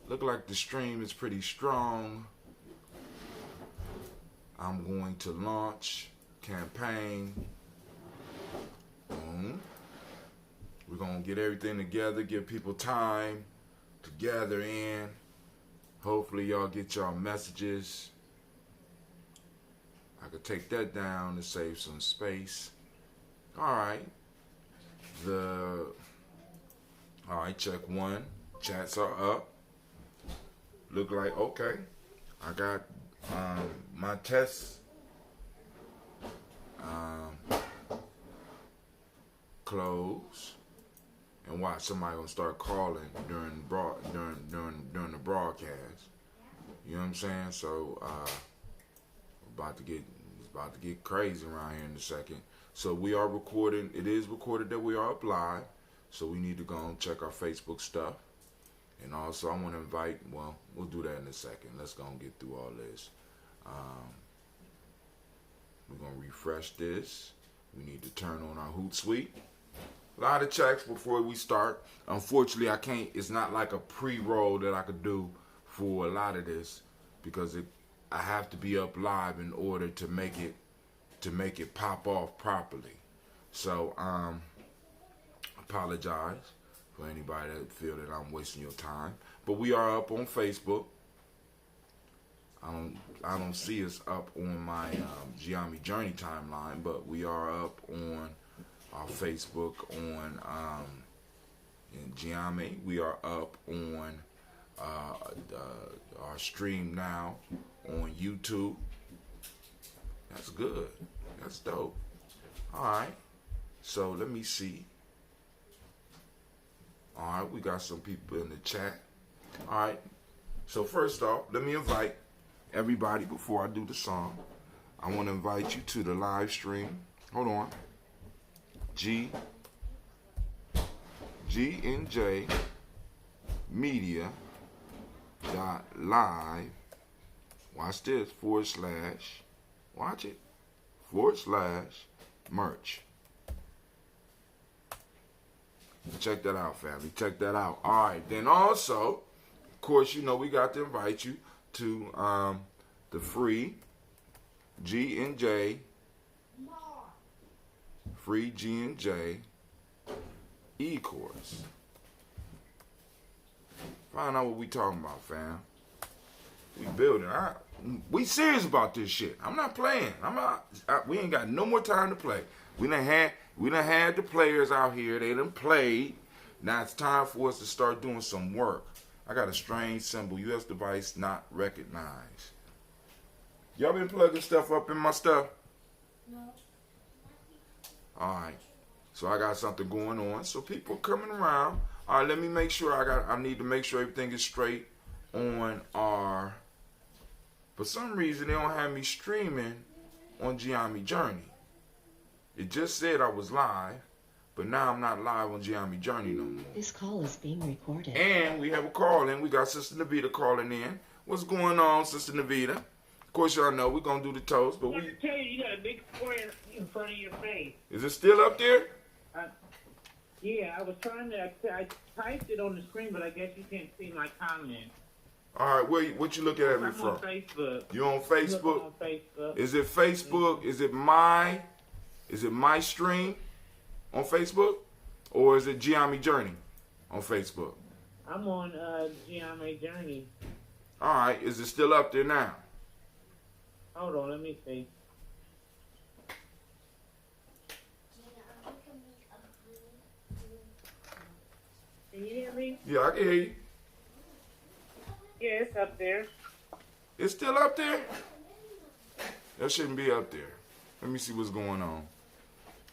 Look like the stream is pretty strong. I'm going to launch campaign. Boom. We're going to get everything together, give people time to gather in. Hopefully y'all get y'all messages. I could take that down to save some space. All right. All right, check one. Chats are up. Look like, okay. I got my tests closed. And watch, somebody gonna start calling during the broadcast. You know what I'm saying? So it's about to get crazy around here in a second. So we are recording. It is recorded that we are up live. So we need to go and check our Facebook stuff. And also I want to invite, well, we'll do that in a second. Let's go and get through all this. We're gonna refresh this. We need to turn on our Hootsuite. A lot of checks before we start. Unfortunately, I can't. It's not like a pre-roll that I could do for a lot of this because I have to be up live in order to make it pop off properly. So apologize for anybody that feel that I'm wasting your time. But we are up on Facebook. I don't see us up on my Gye-Nyame Journey timeline, but we are up on our Facebook on in Gye-Nyame. We are up on our stream now on YouTube. That's good. That's dope. All right. So let me see. All right, we got some people in the chat. All right. So first off, let me invite everybody before I do the song. I want to invite you to the live stream. Hold on. G&J Media .live. Watch this, / watch it, / merch. Check that out, family. Check that out. All right. Then also, of course, you know we got to invite you to the free G&J e-course. Find out what we talking about, fam. We building. We serious about this shit. I'm not playing. We ain't got no more time to play. We done had the players out here. They done played. Now it's time for us to start doing some work. I got a strange symbol. U.S. device not recognized. Y'all been plugging stuff up in my stuff? No. All right. So I got something going on. So people coming around. All right, let me make sure I need to make sure everything is straight on our. For some reason, they don't have me streaming on Gye-Nyame Journey. It just said I was live, but now I'm not live on Gye-Nyame Journey no more. This call is being recorded. And we have a call in. We got Sister Navita calling in. What's going on, Sister Navita? Of course, y'all know we're going to do the toast, but I tell you, you got a big square in front of your face. Is it still up there? Yeah, I was trying to. I typed it on the screen, but I guess you can't see my comment. All right, what you looking at me I'm from? on Facebook. You on Facebook? On Facebook. Is it Facebook? Is it my stream on Facebook? Or is it Gye-Nyame Journey on Facebook? I'm on Gye-Nyame Journey. All right, is it still up there now? Hold on, let me see. Can you hear me? Yeah, I can hear you. Yeah, it's up there. It's still up there? That shouldn't be up there. Let me see what's going on.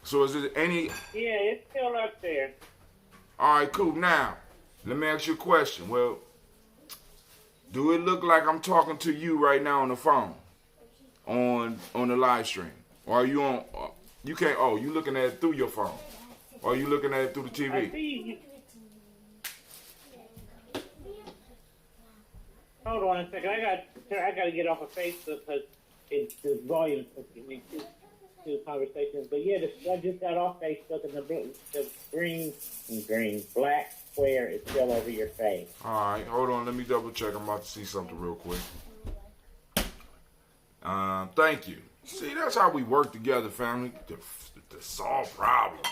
So is it any... Yeah, it's still up there. All right, cool. Now, let me ask you a question. Well, do it look like I'm talking to you right now on the phone? On the live stream? Or are you on... You can't... Oh, you looking at it through your phone? Or are you looking at it through the TV? I see you. Hold on a second. I got to get off of Facebook because the volume is me two conversations. But yeah, I just got off Facebook and the black square is still over your face. All right, hold on. Let me double check. I'm about to see something real quick. Thank you. See, that's how we work together, family, to solve problems.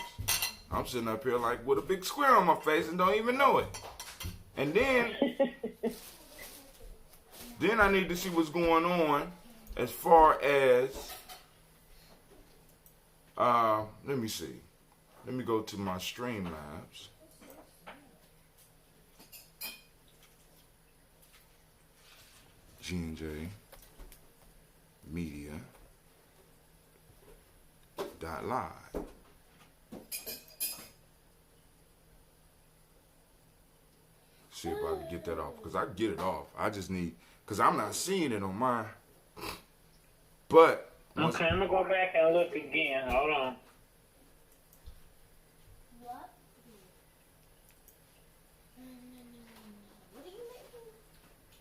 I'm sitting up here like with a big square on my face and don't even know it. And then I need to see what's going on as far as, let me see. Let me go to my Streamlabs. Gye-Nyame Media .live. See if I can get that off, because I can get it off. I just need, because I'm not seeing it on mine. But okay, I'm gonna go back and look again. Hold on. What? What are you making?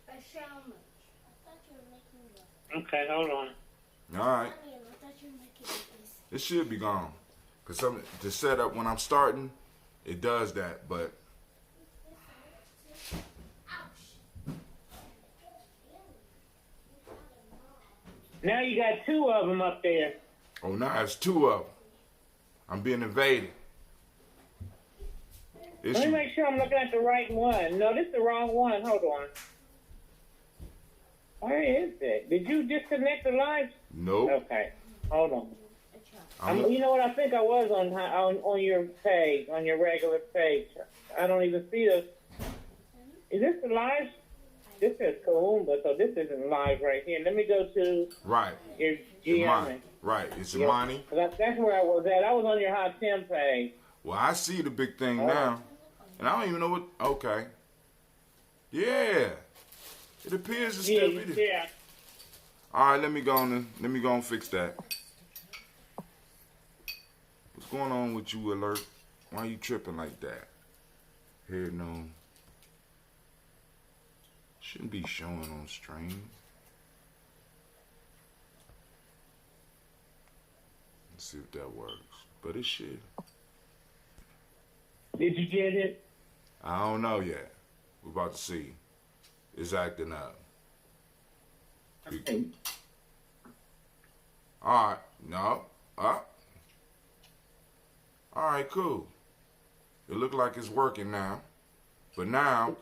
A sandwich. I thought you were making Okay, hold on. all right, I thought you were making this. it should be gone. Because the setup when I'm starting, it does that. But Now you got two of them up there. oh, now it's two of them. I'm being invaded. It's Let me make sure I'm looking at the right one. No, this is the wrong one. Hold on. Where is it? Did you disconnect the live? nope. Okay, hold on. I'm You know what? I think I was on your page, on your regular page. I don't even see this. Is this the live? This is Kaumba, so this isn't live right here. Let me go to right. your Imani. Gye-Nyame. Right. It's Yeah. Imani. That's where I was at. I was on your Hot 10 page. Well, I see the big thing Oh. now, and I don't even know what. Okay. Yeah. It appears to still be there. Yeah. All right, let me go and fix that. What's going on with you, Alert? Why you tripping like that? Here, no. Shouldn't be showing on stream. Let's see if that works. But it should. Did you get it? I don't know yet. We're about to see. It's acting up. Okay. All right. No. Up. All right, cool. It looked like it's working now. But now,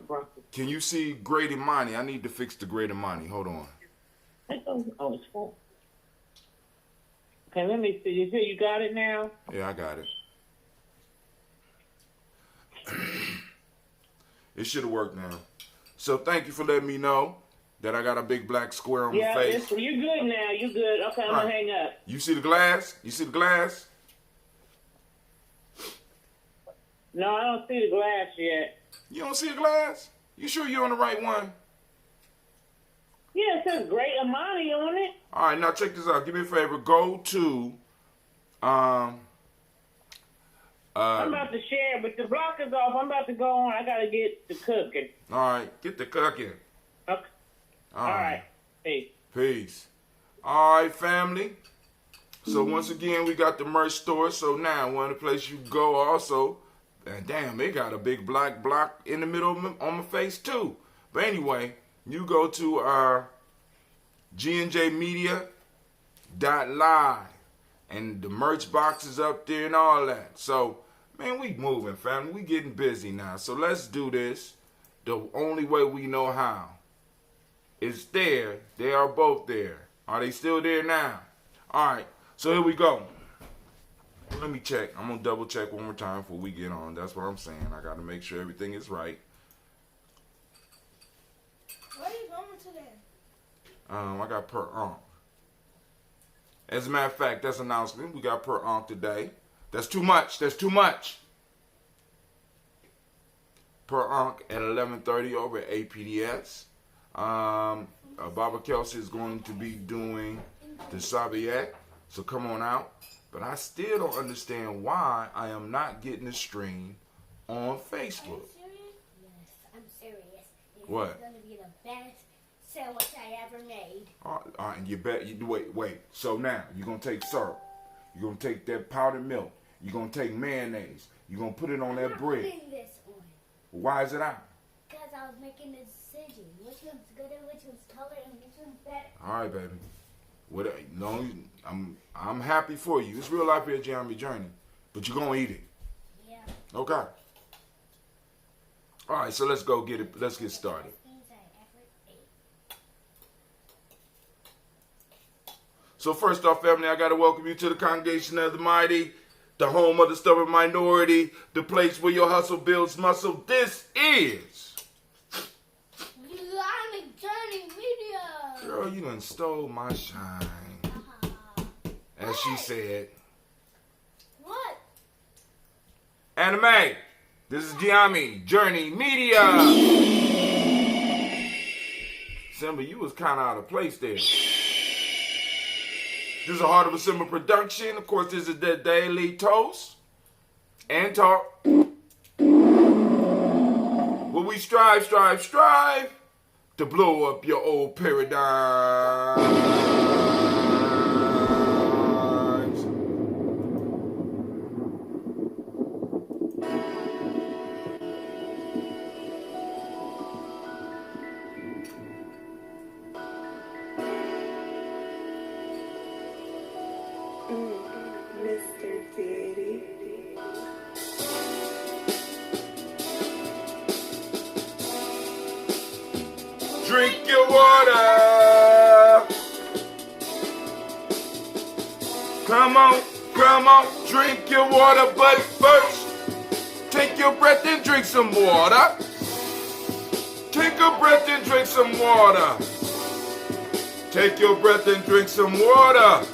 can you see Great Imani? I need to fix the Great Imani. Hold on. Oh, it's full. Okay, let me see. You say you got it now? Yeah, I got it. It should have worked now. So thank you for letting me know that I got a big black square on my face. You're good now. You're good. Okay, I'm Right. gonna hang up. You see the glass? You see the glass? No, I don't see the glass yet. You don't see the glass? You sure you're on the right one? Yeah, it says Great Imani on it. All right, now check this out. Do me a favor. Go to I'm about to share, but the block is off. I'm about to go on. I gotta get the cooking. all right, get the cooking. Okay. All right. Peace. Peace. All right, family. So once again, we got the merch store. So now, one of the places you go also, and damn, they got a big black block in the middle of on my face too. But anyway, you go to Gye-Nyame Media .live, and the merch box is up there and all that. So, man, we moving, family. We getting busy now. So let's do this the only way we know how. It's there. They are both there. Are they still there now? All right. So here we go. Let me check. I'm going to double check one more time before we get on. That's what I'm saying. I got to make sure everything is right. Where are you going today? I got per onk. As a matter of fact, that's an announcement. We got per onk today. That's too much. That's too much. Per onk at 11:30 over at APDS. Baba Kelsey is going to be doing the Sabiet, so come on out. But I still don't understand why I am not getting the stream on Facebook. Are you serious? Yes, I'm serious. What? It's going to be the best sandwich I ever made. All right, and you bet you wait. So now you're gonna take syrup, you're gonna take that powdered milk, you're gonna take mayonnaise, you're gonna put it on that I'm bread. putting this on. Why is it out? Because I was making a decision. Which one's good and which one's taller and which one's better. All right, baby. What? No, I'm happy for you. It's real life here at Gye-Nyame Journey, but you're gonna eat it. Yeah. Okay. All right, so let's go get it. Let's get started. So first off, family, I gotta welcome you to the congregation of the mighty, the home of the stubborn minority, the place where your hustle builds muscle. This is Gye-Nyame Journey Media. Girl, you done stole my shine. As she said. What? Anime. This is Gye-Nyame Journey Media. Simba, you was kind of out of place there. This is a Heart of a Simba production. Of course, this is the Daily Toast and Talk. Where we strive to blow up your old paradigms. Mr. Diddy. Drink your water. Come on, drink your water, but first, take your breath and drink some water. Take a breath and drink some water. Take your breath and drink some water.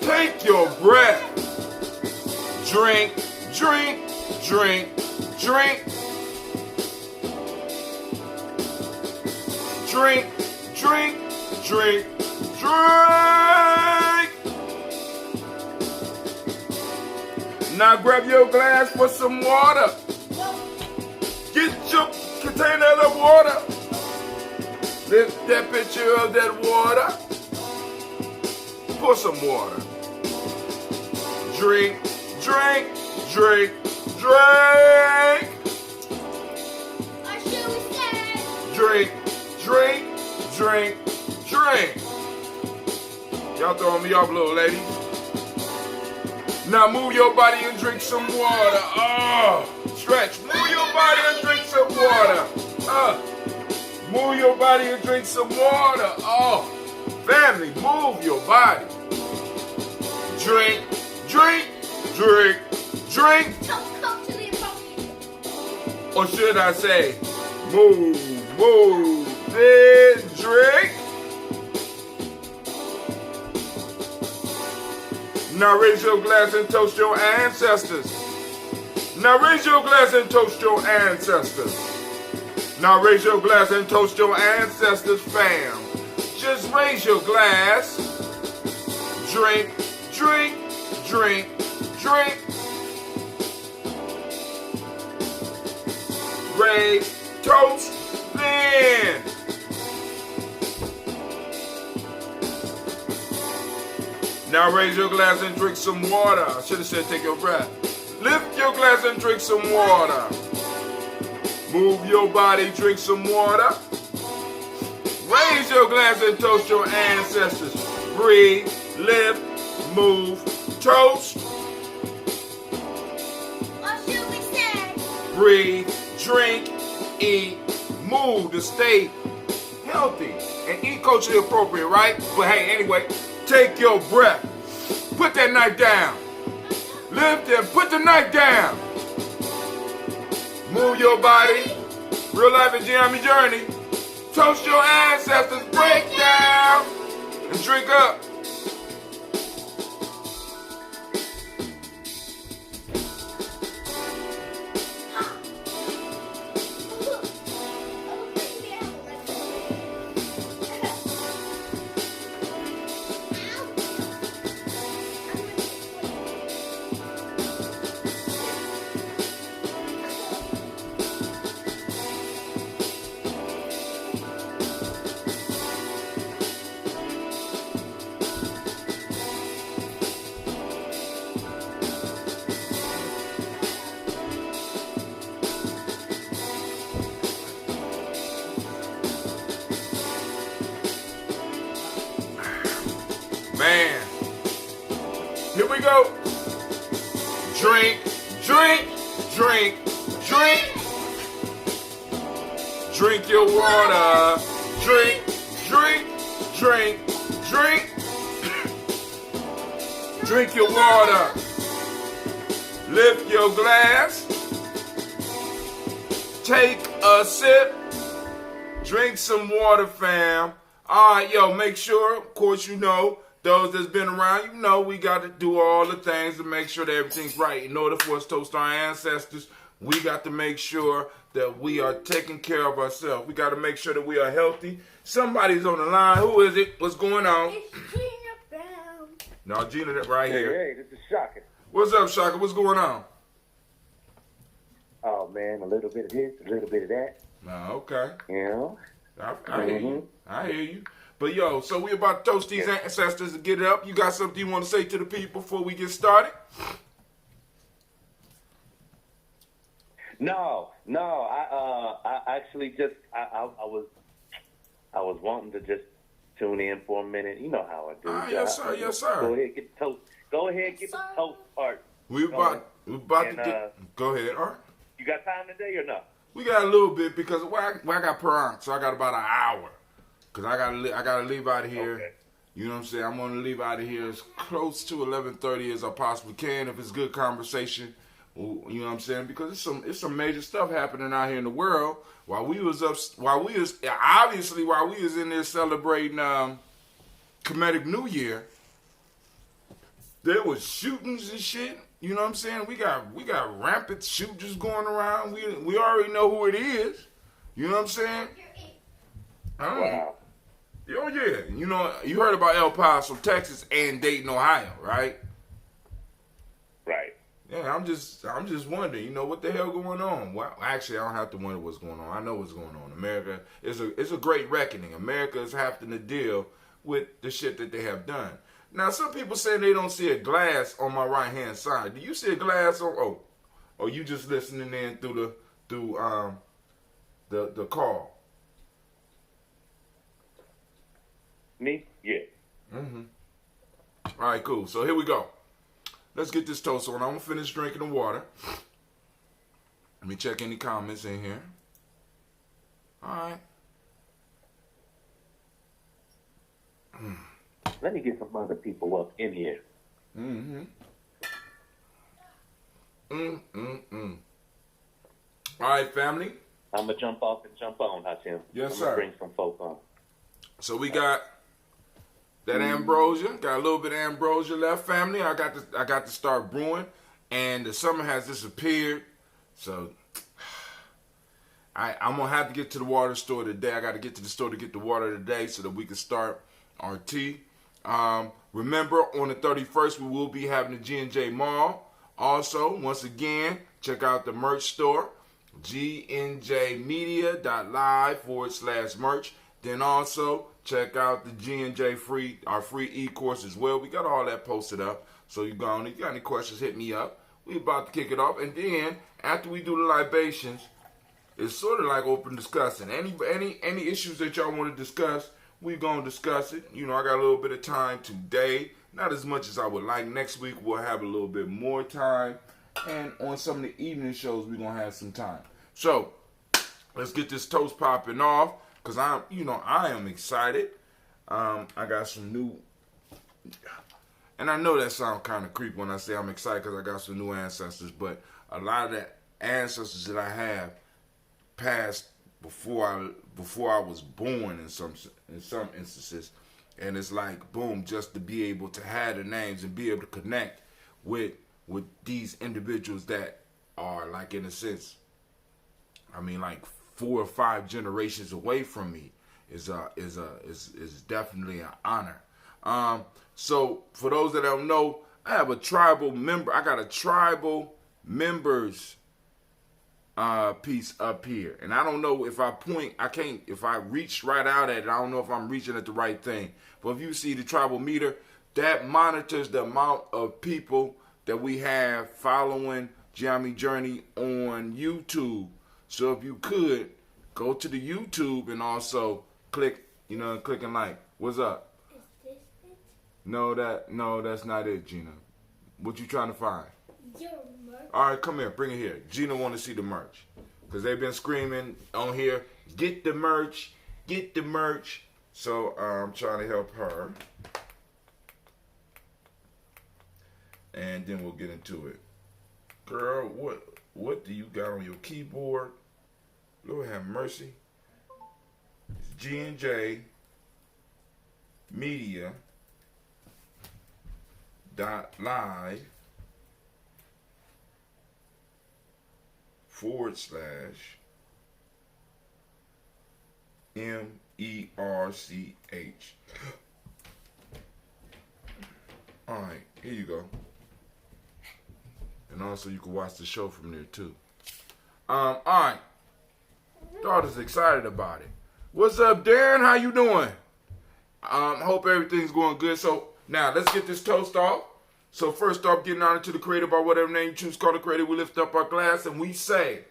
Take your breath. Drink, drink, drink, drink. Drink, drink, drink, drink. Now grab your glass for some water. Get your container of water. Lift that picture of that water. Pour some water. Drink, drink, drink, drink. Or should we say? Drink, drink, drink, drink. Y'all throwing me off, little lady. Now move your body and drink some water. Stretch. Move your body and drink some water. Move your body and drink some water. Family, move your body. Drink, drink, drink, drink. Come to the appropriate. Or should I say, move, then drink. Now raise your glass and toast your ancestors. Now raise your glass and toast your ancestors. Now raise your glass and toast your ancestors, fam. Just raise your glass. Drink, drink, drink, drink. Raise, toast, then. Now raise your glass and drink some water. I should have said take your breath. Lift your glass and drink some water. Move your body, drink some water. Raise your glass and toast your ancestors. Breathe, lift, move, toast. Or should we say? Breathe, drink, eat, move to stay healthy and eat culturally appropriate, right? But hey, anyway, take your breath. Put that knife down. Lift and put the knife down. Move your body. Real life is Gye-Nyame Journey. Toast your ancestors. Break down and drink up. go. Drink, drink, drink, drink. Drink your water. Drink, drink, drink, drink. Drink your water. Lift your glass. Take a sip. Drink some water, fam. All right, yo, make sure, of course, you know, those that's been around, you know, we got to do all the things to make sure that everything's right. In order for us to toast our ancestors, we got to make sure that we are taking care of ourselves. We got to make sure that we are healthy. Somebody's on the line. Who is it? What's going on? It's Gina Brown. No, Gina, right here. Hey, this is Shaka. What's up, Shaka? What's going on? Oh, man, a little bit of this, a little bit of that. Okay. You know? I hear you. I hear you. But, yo, so we about to toast these ancestors to get it up. You got something you want to say to the people before we get started? No. I actually just, I was wanting to just tune in for a minute. You know how I do. Yes, sir. Yes, sir. Go ahead, get the toast. Go ahead, get the toast part. We about to get. Go ahead, all right. You got time today or no? We got a little bit because I got per so I got about an hour. Cause I gotta leave out of here. Okay. You know what I'm saying? I'm gonna leave out of here as close to 11:30 as I possibly can if it's good conversation. You know what I'm saying? Because it's some major stuff happening out here in the world. While we was in there celebrating Comedic New Year, there was shootings and shit. You know what I'm saying? We got rampant shooters going around. We already know who it is. You know what I'm saying? Wow. Oh yeah. You know, you heard about El Paso, Texas, and Dayton, Ohio, right? Right. Yeah, I'm just wondering, you know, what the hell going on? Well, actually, I don't have to wonder what's going on. I know what's going on. America it's a great reckoning. America is having to deal with the shit that they have done. Now, some people say they don't see a glass on my right hand side. Do you see a glass on? Oh, or you just listening in through the call? Me? Yeah. Mm-hmm. All right, cool. So here we go. Let's get this toast on. I'm gonna finish drinking the water. Let me check any comments in here. All right. Let me get some other people up in here. All right, family. I'm going to jump off and jump on, Hashim. Yes, I'm sir. going to bring some folk on. So we got that ambrosia. Got a little bit of ambrosia left, family. I got to start brewing, and the summer has disappeared. So I'm gonna have to get to the water store today. I got to get to the store to get the water today so that we can start our tea. Remember, on the 31st, we will be having the G&J Mall. Also, once again, check out the merch store, gnjmedia.live/merch. Then also check out the G&J our free e-course as well. We got all that posted up. So if you got any questions, hit me up. We about to kick it off. And then after we do the libations, it's sort of like open discussing. Any issues that y'all want to discuss, we gonna discuss it. You know, I got a little bit of time today. Not as much as I would like. Next week we'll have a little bit more time. And on some of the evening shows, we're gonna have some time. So let's get this toast popping off. Cause I am excited. I got some new, and I know that sounds kind of creepy when I say I'm excited because I got some new ancestors. But a lot of the ancestors that I have passed before I was born in some instances, and it's like boom, just to be able to have the names and be able to connect with these individuals that are like in a sense, I mean like 4 or 5 generations away from me is definitely an honor. So for those that don't know, I have a tribal member. I got a tribal members piece up here, and I don't know if I point. I can't. If I reach right out at it, I don't know if I'm reaching at the right thing. But if you see the tribal meter, that monitors the amount of people that we have following Gye-Nyame Journey on YouTube. So if you could go to the YouTube and also click and like. What's up? Is this it? No, that's not it, Gina. What you trying to find? Your merch. All right, come here. Bring it here. Gina want to see the merch. Because they've been screaming on here, get the merch, get the merch. So I'm trying to help her. And then we'll get into it. Girl, what do you got on your keyboard? Lord have mercy. It's G&J Media .live / MERCH. All right, here you go. And also you can watch the show from there too. All right. Daughter's excited about it. What's up, Darren? How you doing? Hope everything's going good. So now let's get this toast off. So first off, getting honor to the Creator by whatever name you choose. Call the Creator. We lift up our glass and we say,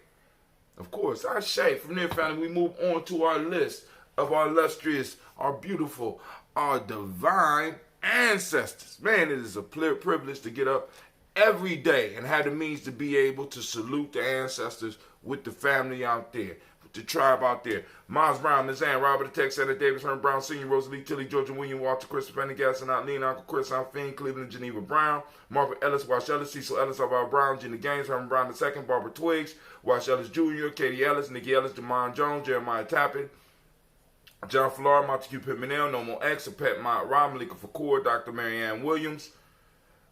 of course, I say. From there, family, we move on to our list of our illustrious, our beautiful, our divine ancestors. Man, it is a privilege to get up every day and have the means to be able to salute the ancestors with the family out there, with the tribe out there. Miles Brown, Miss Ann, Robert the Tech, Senator Davis, Herman Brown Sr., Rosalie Tilly, Georgia William, Walter, Christopher Pendergast, and Lean, Uncle Chris, Finn, Cleveland, Geneva Brown, Margaret Ellis, Wash Ellis, Cecil Ellis, Alvaro Brown, Gina Gaines, Herman Brown II, Barbara Twiggs, Wash Ellis Jr., Katie Ellis, Nikki Ellis, Jamon Jones, Jeremiah Tappan, John Flora, Montague Pittman, Nomo X, Pet Mott Rob, Malika Fakour, Dr. Marianne Williams,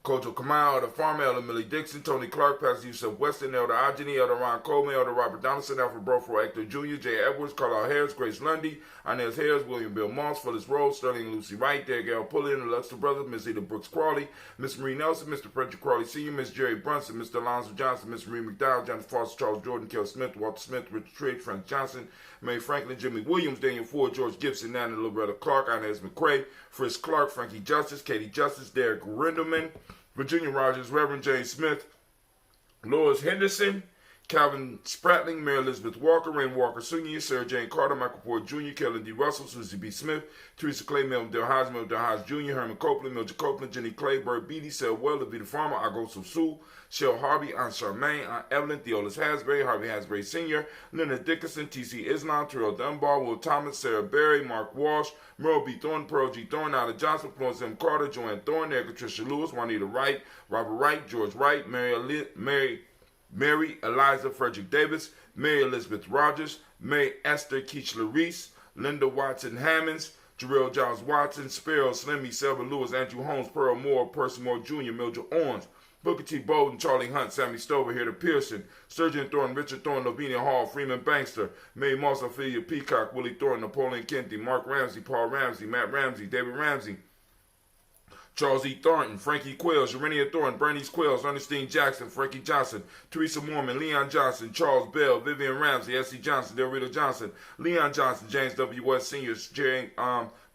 Kojo Kamal, Elder Farmer, Elder Millie Dixon, Tony Clark, Pastor Yusuf Weston, Elder Ajani, Elder Ron Coleman, Elder Robert Donaldson, Alfred Brofro, Hector Jr., Jay Edwards, Carlisle Harris, Grace Lundy, Inez Harris, William Bill Moss, Phyllis Rose, Sterling and Lucy Wright, Derek L. Pullian, the Luxor Brothers, Miss Eda Brooks Crawley, Miss Marie Nelson, Mr. Frederick Crawley Sr., Miss Jerry Brunson, Mr. Alonzo Johnson, Miss Marie McDowell, Jonathan Foster, Charles Jordan, Kel Smith, Walter Smith, Richard Trigg, Frank Johnson, May Franklin, Jimmy Williams, Daniel Ford, George Gibson, Nana Loretta Clark, Inez McCrae, Frisk Clark, Frankie Justice, Katie Justice, Derek Rindelman, Virginia Rogers, Reverend James Smith, Lois Henderson, Calvin Spratling, Mary Elizabeth Walker, Rain Walker Sr., Sarah Jane Carter, Michael Ford Jr., Kellen D. Russell, Susie B. Smith, Teresa Clay, Mel Del Haas Jr., Herman Copeland, Mildred Copeland, Jenny Clay, Bird Beatty, Sel Weller, Vita Farmer, Agosto Sue, Shell Harvey, Aunt Charmaine, Aunt Evelyn, Theolis Hasbury, Harvey Hasbury Sr., Leonard Dickinson, T.C. Islam, Terrell Dunbar, Will Thomas, Sarah Berry, Mark Walsh, Merle B. Thorne, Pearl G. Thorne, Nada Johnson, Florence M. Carter, Joanne Thorne, Erica Tricia Lewis, Juanita Wright, Robert Wright, George Wright, Mary Eliza Frederick Davis, Mary Elizabeth Rogers, May Esther Keechler Reese, Linda Watson Hammonds, Jarrell Giles Watson, Sparrow Slimmy, Selva Lewis, Andrew Holmes, Pearl Moore, Percy Moore Jr., Mildred Owens, Booker T. Bowden, Charlie Hunt, Sammy Stover, Heather Pearson, Sturgeon Thorne, Richard Thorne, Lavinia Hall, Freeman Bankster, Mae Moss, Ophelia Peacock, Willie Thorne, Napoleon Kenty, Mark Ramsey, Paul Ramsey, Matt Ramsey, David Ramsey, Charles E. Thornton, Frankie Quails, Urania Thornton, Bernice Quails, Ernestine Jackson, Frankie Johnson, Teresa Mormon, Leon Johnson, Charles Bell, Vivian Ramsey, S.C. Johnson, Del Rita Johnson, Leon Johnson, James W. West Sr.,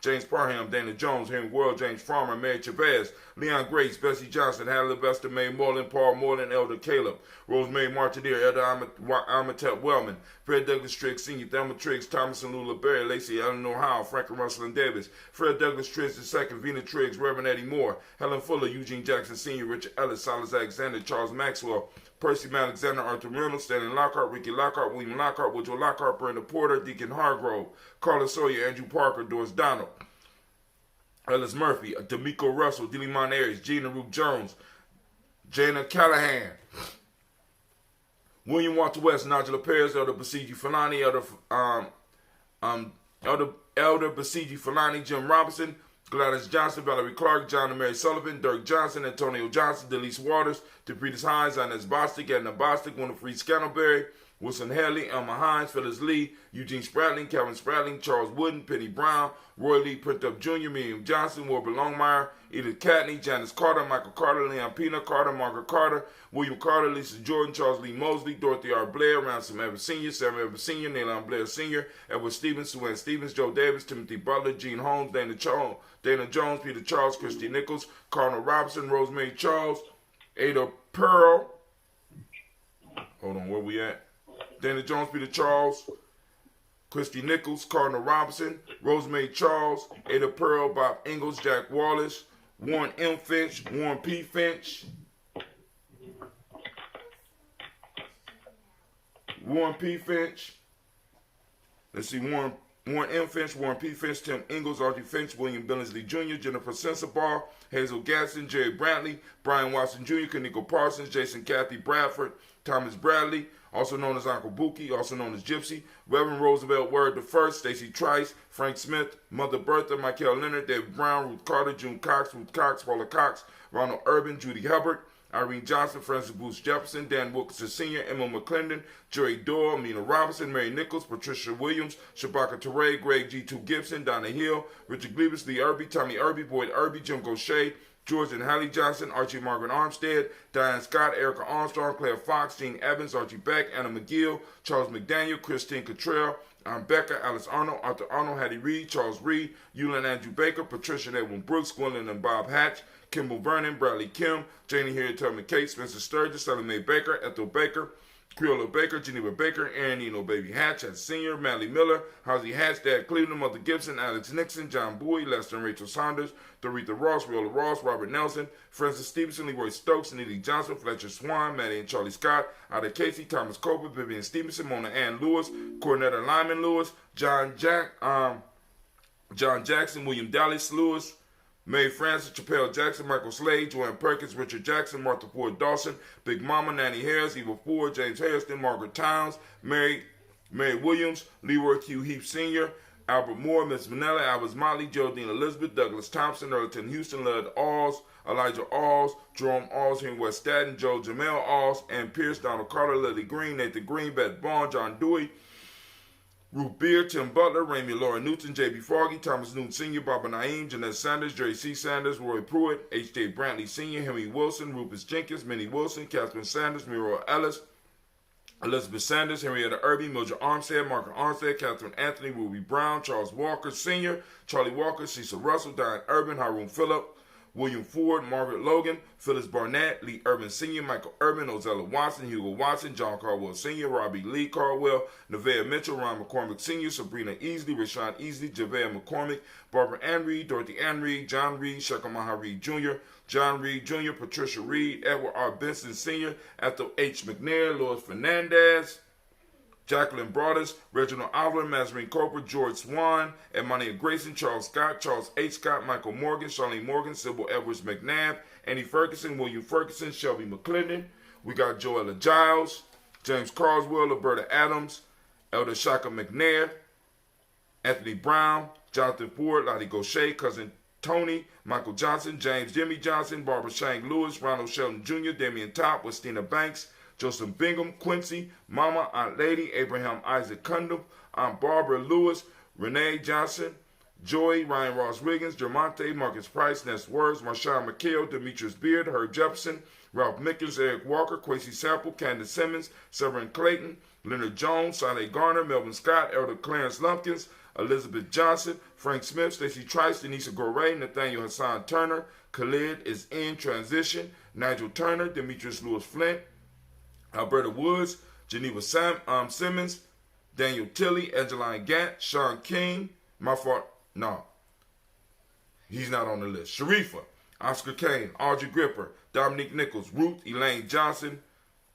James Parham, Dana Jones, Henry World, James Farmer, Mary Chavez, Leon Grace, Bessie Johnson, Hannah Levester, Mae Moreland, Paul Moreland, Elder Caleb, Rosemary Martineer, Elder Amatep Wellman, Fred Douglas Triggs Sr., Thelma Triggs, Thomas and Lula Berry, Lacey Eleanor Howe, Franklin Russell and Davis, Fred Douglas Triggs II, Vina Triggs, Reverend Eddie Moore, Helen Fuller, Eugene Jackson Sr., Richard Ellis, Silas Alexander, Charles Maxwell, Percy Alexander, Arthur Reynolds, Stanley Lockhart, Ricky Lockhart, William Lockhart, Woodrow Lockhart, Brenda Porter, Deacon Hargrove, Carla Sawyer, Andrew Parker, Doris Donald, Ellis Murphy, D'Amico Russell, Dilymon Ayers, Gina Rook Jones, Jana Callahan, William Walter West, Nigel Perez, Elder Basiji Falani, Elder Basiji Falani, Jim Robinson, Gladys Johnson, Valerie Clark, John and Mary Sullivan, Dirk Johnson, Antonio Johnson, Delise Waters, Depretis Hines, Inez Bostic, Edna Bostic, Winifred Scantleberry, Wilson Haley, Elma Hines, Phyllis Lee, Eugene Spratling, Calvin Spratling, Charles Wooden, Penny Brown, Roy Lee Printup Jr., Miriam Johnson, Wilbur Longmire, Edith Catney, Janice Carter, Michael Carter, Leon Pina Carter, Margaret Carter, William Carter, Lisa Jordan, Charles Lee Mosley, Dorothy R. Blair, Ransom Evans Sr., Sam Evans Sr., Nayland Blair Sr., Edward Stevens, Sue Ann Stevens, Joe Davis, Timothy Butler, Gene Holmes, Dana Jones, Peter Charles, Christy Nichols, Cardinal Robinson, Rosemary Charles, Ada Pearl. Hold on, where we at? Dana Jones, Peter Charles, Christy Nichols, Cardinal Robinson, Rosemary Charles, Ada Pearl, Bob Ingalls, Jack Wallace, Warren M. Finch, Warren P. Finch, Warren P. Finch. Let's see, Warren M. Finch, Warren P. Finch, Tim Ingalls, Archie Finch, William Billingsley Jr., Jennifer Sensabaugh, Hazel Gaston, Jerry Brantley, Brian Watson Jr., Kaniko Parsons, Jason Kathy Bradford, Thomas Bradley, also known as Uncle Buki, also known as Gypsy, Reverend Roosevelt Word I, Stacey Trice, Frank Smith, Mother Bertha, Michael Leonard, David Brown, Ruth Carter, June Cox, Ruth Cox, Paula Cox, Ronald Urban, Judy Hubbard, Irene Johnson, Francis Booth Jefferson, Dan Wilkinson Sr., Emma McClendon, Jerry Doyle, Mina Robinson, Mary Nichols, Patricia Williams, Shabaka Teray, Greg G2 Gibson, Donna Hill, Richard Glebus, Lee Irby, Tommy Irby, Boyd Irby, Jim Gaucher, George and Hallie Johnson, Archie Margaret Armstead, Diane Scott, Erica Armstrong, Claire Fox, Gene Evans, Archie Beck, Anna McGill, Charles McDaniel, Christine Cottrell, Becca, Alice Arnold, Arthur Arnold, Hattie Reed, Charles Reed, Eulin Andrew Baker, Patricia Edwin Brooks, Gwendolyn and Bob Hatch, Kimball Vernon, Bradley Kim, Janie Harriet Tubman Kate, Spencer Sturgis, Sally Mae Baker, Ethel Baker, Creola Baker, Geneva Baker, Aaron Eno Baby Hatch, Senior, Mally Miller, Howsey Hatch, Dad Cleveland, Mother Gibson, Alex Nixon, John Bowie, Lester and Rachel Saunders, Doretha Ross, Willa Ross, Robert Nelson, Francis Stevenson, Leroy Stokes, Neely Johnson, Fletcher Swan, Maddie and Charlie Scott, Ada Casey, Thomas Coper, Vivian Stevenson, Mona Ann Lewis, Cornetta Lyman Lewis, John Jackson, William Dallas Lewis, Mae Francis, Chappelle Jackson, Michael Slade, Joanne Perkins, Richard Jackson, Martha Ford Dawson, Big Mama, Nanny Harris, Eva Ford, James Harrison, Margaret Towns, Mary Williams, Leroy Q. Heath Sr., Albert Moore, Miss Manella, Albert Motley, Geraldine Elizabeth, Douglas Thompson, Earlton Houston, Lud Alls, Elijah Alls, Jerome Alls, Henry West Staten, Joe Jamel Alls, Ann Pierce, Donald Carter, Lily Green, Nathan Green, Beth Bond, John Dewey, Ruth Beer, Tim Butler, Ramey Laura Newton, J.B. Foggy, Thomas Newton Sr., Barbara Naeem, Jeanette Sanders, Jerry C. Sanders, Roy Pruitt, H.J. Brantley Sr., Henry Wilson, Rufus Jenkins, Minnie Wilson, Catherine Sanders, Muriel Ellis, Elizabeth Sanders, Henrietta Irby, Mildred Armstead, Margaret Armstead, Catherine Anthony, Ruby Brown, Charles Walker Sr., Charlie Walker, Cecil Russell, Diane Urban, Haroon Phillip, William Ford, Margaret Logan, Phyllis Barnett, Lee Urban Sr., Michael Urban, Ozella Watson, Hugo Watson, John Caldwell Sr., Robbie Lee Caldwell, Nevaeh Mitchell, Ron McCormick Sr., Sabrina Easley, Rashawn Easley, Javea McCormick, Barbara Ann Reed, Dorothy Ann Reed, John Reed, Shekamaha Reed Jr., John Reed Jr., Patricia Reed, Edward R. Benson Sr., Ethel H. McNair, Louis Fernandez, Jacqueline Broadus, Reginald Alver, Mazarine Cooper, George Swan, Imani Grayson, Charles Scott, Charles H. Scott, Michael Morgan, Charlene Morgan, Sybil Edwards McNabb, Annie Ferguson, William Ferguson, Shelby McClendon. We got Joella Giles, James Carswell, Roberta Adams, Elder Shaka McNair, Anthony Brown, Jonathan Ford, Lottie Gaucher, Cousin Tony, Michael Johnson, James Jimmy Johnson, Barbara Shank Lewis, Ronald Shelton Jr., Damian Top, Westina Banks, Joseph Bingham, Quincy, Mama, Aunt Lady, Abraham Isaac Cundum, Aunt Barbara Lewis, Renee Johnson, Joy, Ryan Ross Wiggins, Jermonte, Marcus Price, Ness Words, Marshawn McHale, Demetrius Beard, Herb Jefferson, Ralph Mickens, Eric Walker, Quincy Sample, Candace Simmons, Severin Clayton, Leonard Jones, Sonny Garner, Melvin Scott, Elder Clarence Lumpkins, Elizabeth Johnson, Frank Smith, Stacey Trice, Denise Gore, Nathaniel Hassan Turner, Khalid is in transition, Nigel Turner, Demetrius Lewis Flint, Alberta Woods, Geneva Simmons, Daniel Tilley, Angeline Gant, Sean King, he's not on the list. Sharifa, Oscar Kane, Audrey Gripper, Dominique Nichols, Ruth, Elaine Johnson,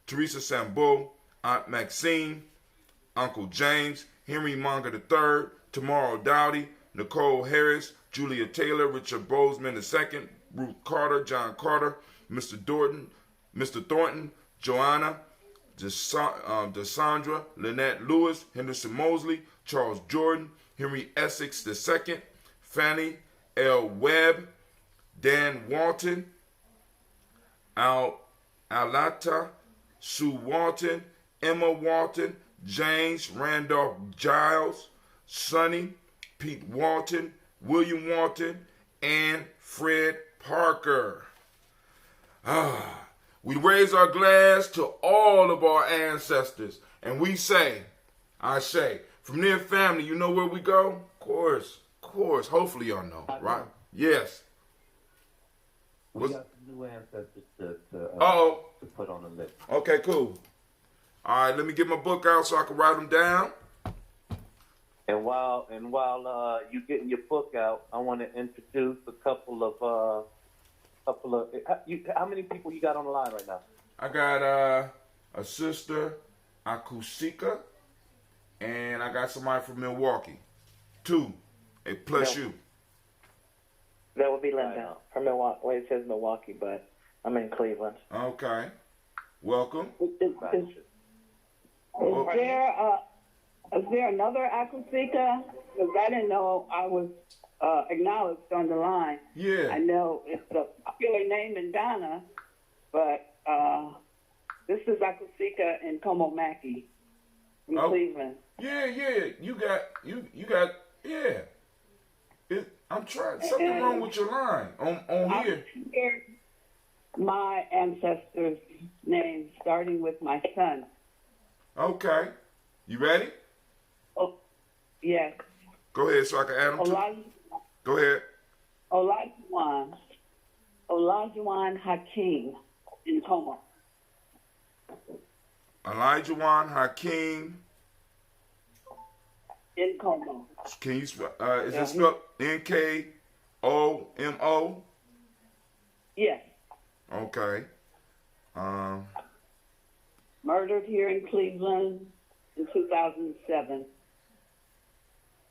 Teresa Sambo, Aunt Maxine, Uncle James, Henry Monga III, Tamara Dowdy, Nicole Harris, Julia Taylor, Richard Bozeman II, Ruth Carter, John Carter, Mr. Thornton, Joanna, Desandra, Lynette Lewis, Henderson Mosley, Charles Jordan, Henry Essex II, Fannie L. Webb, Dan Walton, Alata, Sue Walton, Emma Walton, James Randolph Giles, Sonny, Pete Walton, William Walton, and Fred Parker. We raise our glass to all of our ancestors, and we say, I say, from their family, you know where we go? Of course. Hopefully y'all know, right? Yes. We got some new ancestors to put on the list. Okay, cool. All right, let me get my book out so I can write them down. And while you getting your book out, I want to introduce a couple of. How many people you got on the line right now? I got a sister, Akusika, and I got somebody from Milwaukee. 2, plus No. you. That would be Linda from Milwaukee. Well, it says Milwaukee, but I'm in Cleveland. Okay. Welcome. Is there another Akusika? Because I didn't know I was acknowledged on the line. Yeah. I know it's a popular name in Ghana, but this is Akusika in Komomaki in Cleveland. Yeah. You got. Yeah. I'm trying. Something wrong with your line on here. Here's my ancestors' names, starting with my son. Okay. You ready? Oh, yes. Go ahead, so I can add them to. Go ahead. Olajuwon Hakeem in Como. Elijah Hakeem. In Como. Can you spell? Is it spelled Nkomo? Yes. Okay. Murdered here in Cleveland in 2007.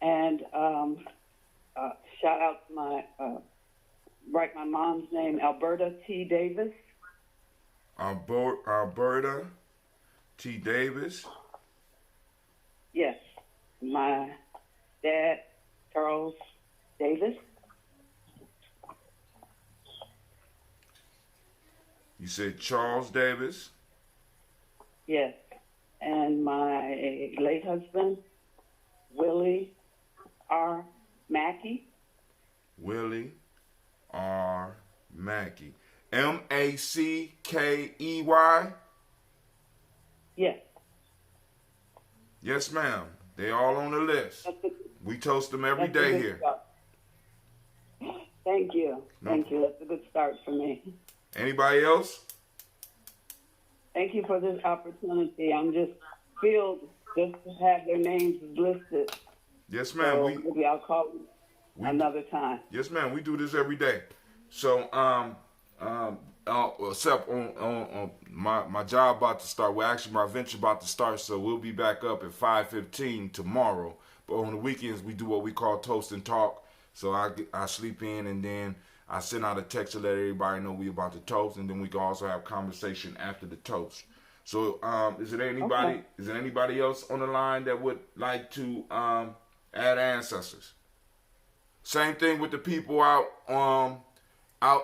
And shout out to write my mom's name, Alberta T. Davis. Alberta T. Davis. Yes. My dad, Charles Davis. You said Charles Davis. Yes. And my late husband, Willie R. Mackey. Willie R. Mackey. Mackey. Yes. Yes, ma'am. They all on the list. We toast them every That's a day good here. start. Thank you. No. Thank you. That's a good start for me. Anybody else? Thank you for this opportunity. I'm just thrilled just to have their names listed. Yes, ma'am. So maybe I'll call you another time. Yes, ma'am. We do this every day. So, except on my job about to start. Well, actually, my venture about to start. So we'll be back up at 5:15 tomorrow. But on the weekends, we do what we call toast and talk. So I sleep in, and then I send out a text to let everybody know we about to toast, and then we can also have conversation after the toast. So, is there anybody else on the line that would like to add ancestors? Same thing with the people out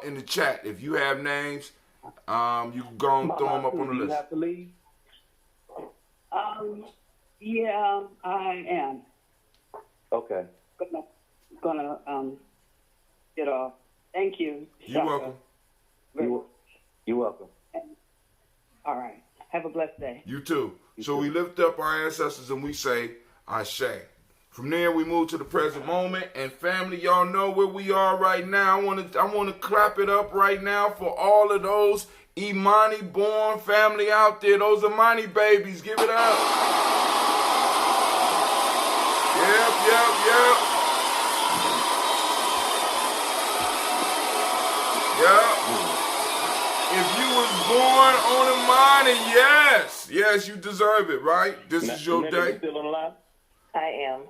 in the chat. If you have names, you can go and throw them up on the list. You have to leave? Yeah, I am. Okay. Gonna get off. Thank you. You're Shaka. welcome. You're welcome. All right. Have a blessed day. You too. So we lift up our ancestors and we say, Ashe. From there, we move to the present moment. And family, y'all know where we are right now. I want to clap it up right now for all of those Imani born family out there. Those Imani babies. Give it up. Yep. If you was born on Imani, yes, you deserve it, right? This is your day. You still on the line? I am.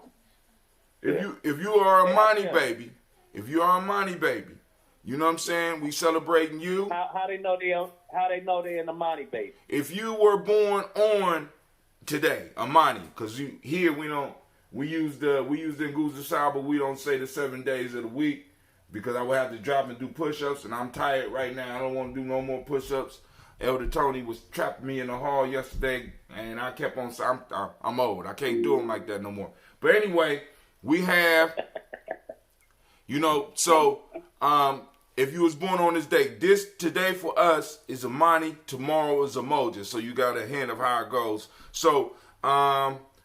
If you are a Imani baby, you know what I'm saying? We celebrating you. How they know they're an Imani baby? If you were born on today, Imani, because here we use the Nguza Sa, but we don't say the 7 days of the week because I would have to drop and do push-ups, and I'm tired right now. I don't want to do no more push-ups. Elder Tony was trapping me in the hall yesterday, and I kept on saying, I'm old. I can't do them like that no more. But anyway, we have, so if you was born on this day, today for us is Imani, tomorrow is Umoja. So you got a hint of how it goes. So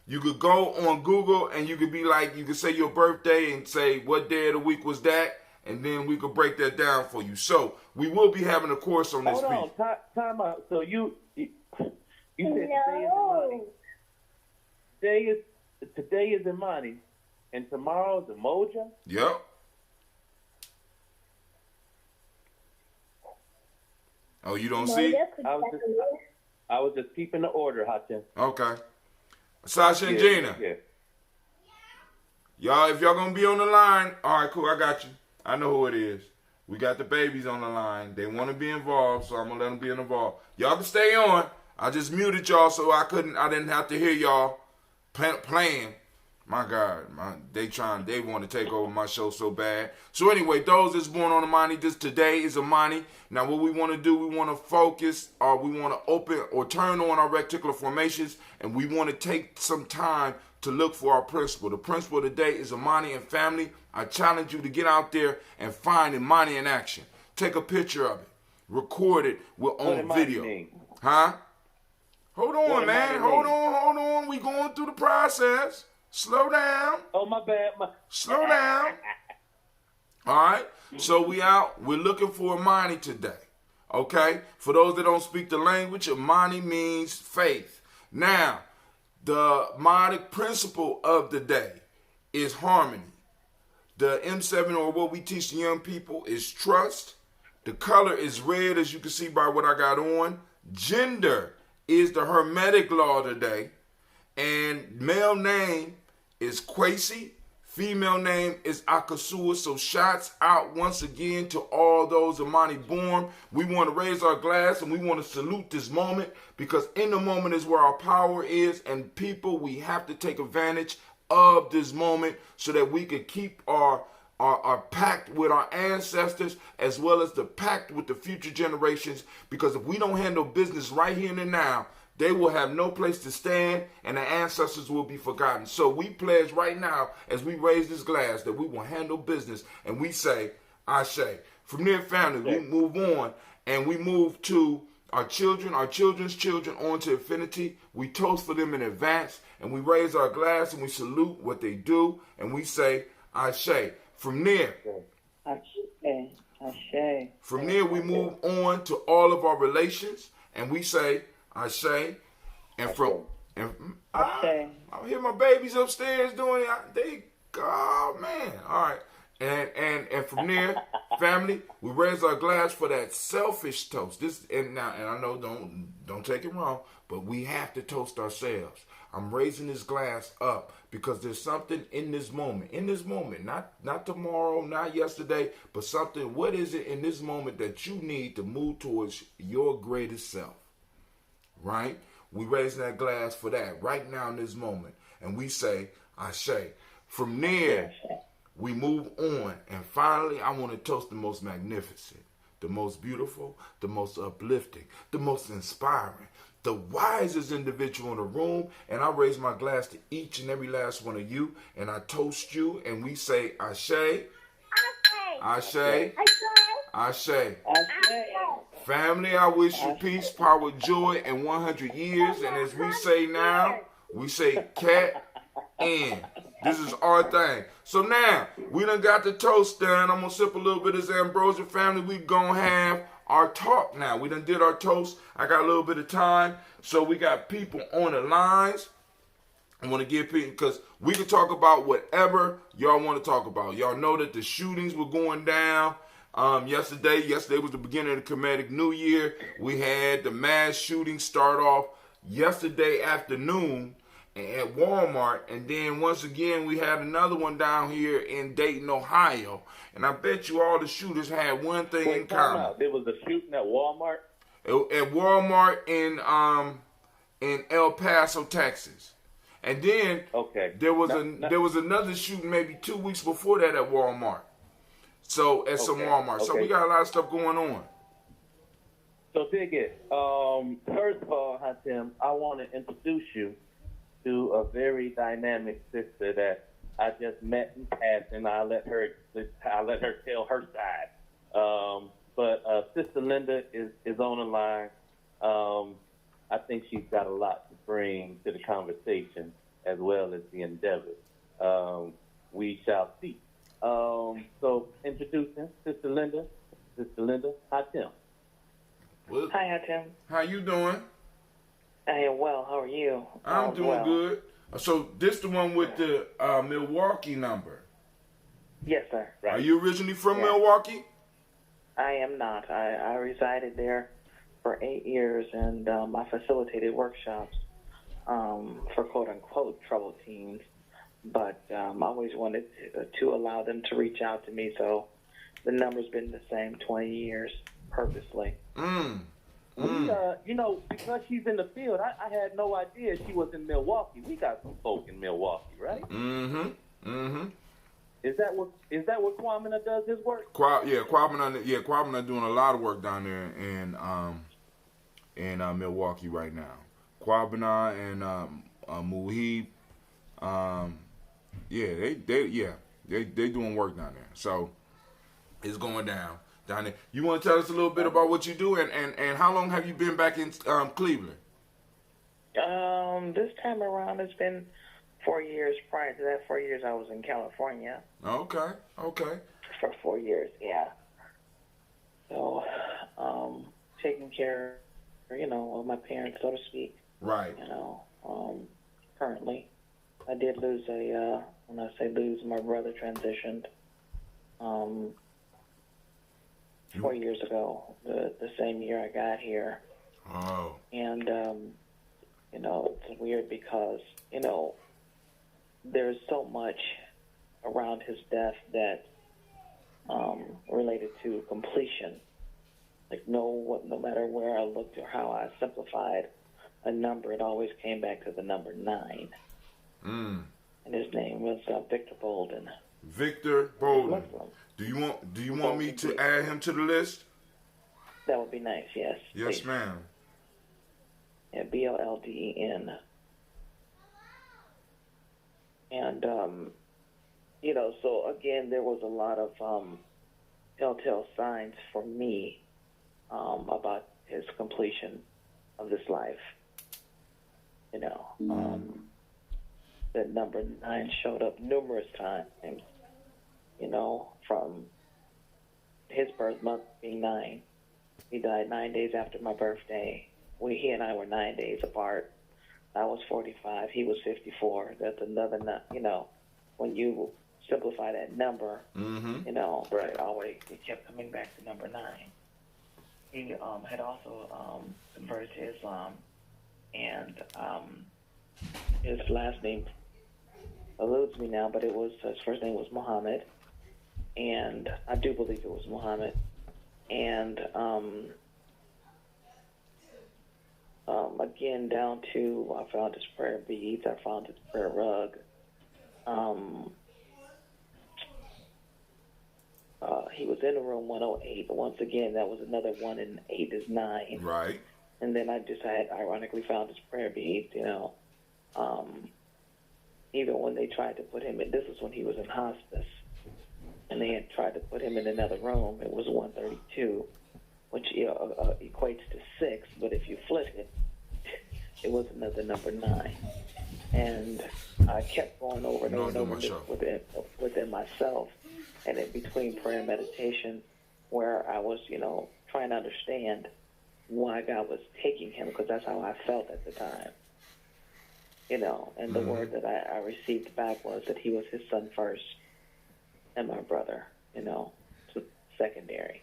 you could go on Google and you could you could say your birthday and say what day of the week was that, and then we could break that down for you. So we will be having a course on this piece. Hold on, time out. So you said today is Imani. Today is Imani, and tomorrow is Umoja? Yep. Oh, you don't see? I was just, I was just keeping the order, Hatim. Okay. Sasha and Gina. Yeah. Y'all, if y'all gonna be on the line, all right, cool, I got you. I know who it is. We got the babies on the line. They want to be involved, so I'm gonna let them be involved. Y'all can stay on. I just muted y'all so I didn't have to hear y'all playing. My God, they want to take over my show so bad. So anyway, those that's born on Imani, this today is Imani. Now what we want to do, we want to focus, or we want to open or turn on our reticular formations, and we want to take some time to look for our principle. The principle today is Imani and family. I challenge you to get out there and find Imani in action. Take a picture of it. Record it on video. Huh? Hold on, man. Hold on. We going through the process. Slow down. Oh, my bad. Slow down. All right. So we out. We're looking for Imani today. Okay? For those that don't speak the language, Imani means faith. Now, the mnemonic principle of the day is harmony. The M7, or what we teach the young people, is trust. The color is red, as you can see by what I got on. Gender is the hermetic law today. And male name is Kwesi. Female name is Akasua. So shots out once again to all those Imani born. We want to raise our glass and we want to salute this moment, because in the moment is where our power is. And people, we have to take advantage of this moment so that we can keep our pact with our ancestors, as well as the pact with the future generations. Because if we don't handle business right here and now, they will have no place to stand, and the ancestors will be forgotten. So we pledge right now, as we raise this glass, that we will handle business, and we say, Ashe. From there, family, we move on, and we move to our children, our children's children, on to infinity. We toast for them in advance, and we raise our glass, and we salute what they do, and we say, Ashe. From there, Ashe. From there, we move on to all of our relations, and we say, Ashe. And I hear my babies upstairs doing it. Oh man. All right. And from there, family, we raise our glass for that selfish toast. And I know don't take it wrong, but we have to toast ourselves. I'm raising this glass up because there's something in this moment, not tomorrow, not yesterday, but something. What is it in this moment that you need to move towards your greatest self? Right? We raise that glass for that right now in this moment. And we say, Ashe. From there, we move on. And finally, I want to toast the most magnificent, the most beautiful, the most uplifting, the most inspiring, the wisest individual in the room. And I raise my glass to each and every last one of you. And I toast you. And we say, Ashe. Ashe. Ashe. Ashe. Family, I wish you peace, power, joy, and 100 years. And as we say now, we say cat and. This is our thing. So now, we done got the toast done. I'm going to sip a little bit of this ambrosia. Family, we going to have our talk now. We done did our toast. I got a little bit of time. So we got people on the lines. I want to give people, because we can talk about whatever y'all want to talk about. Y'all know that the shootings were going down. Yesterday was the beginning of the Comedic New Year. We had the mass shooting start off yesterday afternoon at Walmart, and then once again we had another one down here in Dayton, Ohio. And I bet you all the shooters had one thing in common. There was a shooting at Walmart? At Walmart in El Paso, Texas. And then there was another shooting maybe 2 weeks before that at Walmart. So at some Walmart. So we got a lot of stuff going on. So dig it. First of all, Hatem, I want to introduce you to a very dynamic sister that I just met in passing. I'll let her tell her side. But Sister Linda is on the line. I think she's got a lot to bring to the conversation as well as the endeavors. We shall see. So introducing Sister Linda. Sister Linda, Hatem. Hi, Hatem. How you doing? I am well. How are you? I'm doing good. So this the one with the Milwaukee number? Yes, sir. Right. Are you originally from Milwaukee? I am not. I resided there for 8 years, and I facilitated workshops for quote-unquote troubled teens. But I always wanted to allow them to reach out to me, so the number's been the same 20 years, purposely. You know, because she's in the field, I had no idea she was in Milwaukee. We got some folk in Milwaukee, right? Is that what Kwamina does his work? Kwamina doing a lot of work down there in Milwaukee right now. Kwamina and Muhib, they doing work down there. So it's going down there. You want to tell us a little bit about what you do and how long have you been back in Cleveland? This time around it's been 4 years. Prior to that 4 years I was in California. Okay. For 4 years, yeah. So, taking care, of my parents, so to speak. Right. Currently, I did lose when I say lose, my brother transitioned 4 years ago, the same year I got here. Oh. And, it's weird because, there's so much around his death that related to completion. Like no matter where I looked or how I simplified a number, it always came back to the number 9. And his name was Victor Bolden. Victor Bolden. Do you want me to add him to the list? That would be nice. Yes. Yes, please. ma'am. Yeah, Bolden. And so again, there was a lot of telltale signs for me about his completion of this life. That number 9 showed up numerous times. From his birth month being 9. He died 9 days after my birthday. He and I were 9 days apart. I was 45. He was 54. That's another, when you simplify that number, it kept coming back to number 9. He had also converted to Islam, and his last name eludes me now, but his first name was Muhammad, and I do believe it was Muhammad, and again down to I found his prayer beads, I found his prayer rug. He was in room 108, but once again, that was another 1 and 8 is 9. Right. And then I had ironically found his prayer beads, even when they tried to put him in, this was when he was in hospice, and they had tried to put him in another room. It was 132, which equates to 6, but if you flip it, it was another number 9. And I kept going over and over and over within myself, and in between prayer and meditation, where I was, trying to understand why God was taking him, because that's how I felt at the time. And the word that I received back was that he was his son first and my brother, secondary.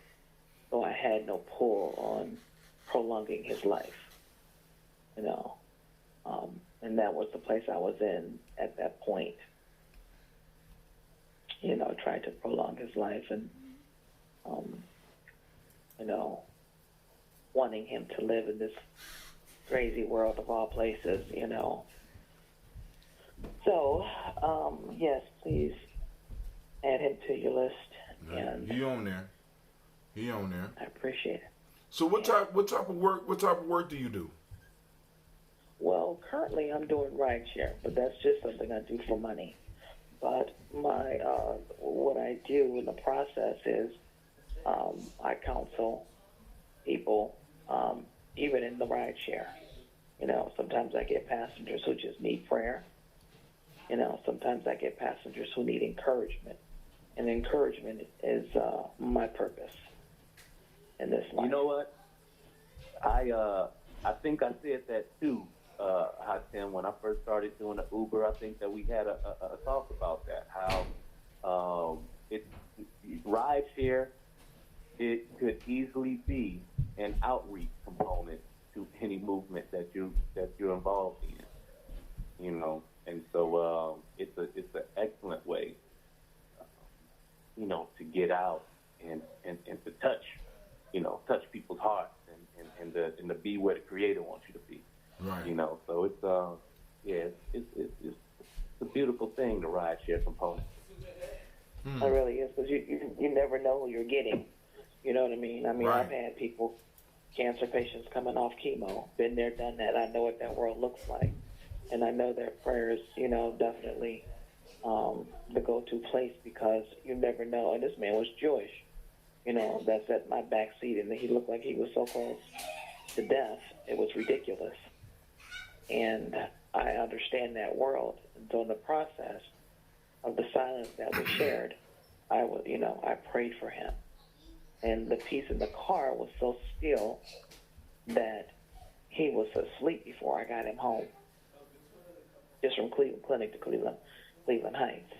So I had no pull on prolonging his life, and that was the place I was in at that point, trying to prolong his life and, wanting him to live in this crazy world of all places, So, yes, please add him to your list. And he on there. I appreciate it. So what type of work do you do? Well, currently I'm doing rideshare, but that's just something I do for money. But what I do in the process is I counsel people, even in the rideshare. Sometimes I get passengers who just need prayer. Sometimes I get passengers who need encouragement. And encouragement is my purpose in this life. You know what? I think I said that too, Hatem, when I first started doing the Uber. I think that we had a talk about that, how ride share, it could easily be an outreach component to any movement that you're involved in, you know. And so it's an excellent way, you know, to get out and to touch, you know, touch people's hearts and to be where the Creator wants you to be. Right. You know, so it's a beautiful thing, the ride share component. It really is, because you never know who you're getting. You know what I mean? I mean, Right. I've had people, cancer patients coming off chemo, been there, done that. I know what that world looks like. And I know their prayers, you know, definitely the go-to place, because you never know. And this man was Jewish, you know, that's at my back seat, and he looked like he was so close to death. It was ridiculous. And I understand that world. And so in the process of the silence that we shared, I prayed for him. And the peace in the car was so still that he was asleep before I got him home. Just from Cleveland Clinic to Cleveland Heights.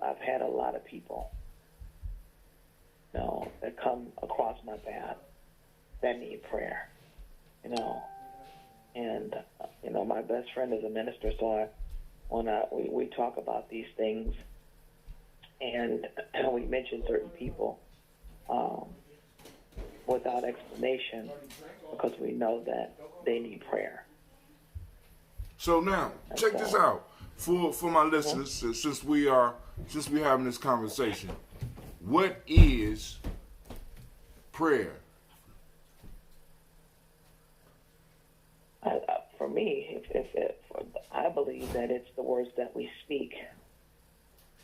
I've had a lot of people, you know, that come across my path that need prayer, you know. And, you know, my best friend is a minister, so we talk about these things, and we mention certain people without explanation, because we know that they need prayer. So now, check this out for my listeners. Since we're having this conversation, what is prayer? For me, I believe that it's the words that we speak,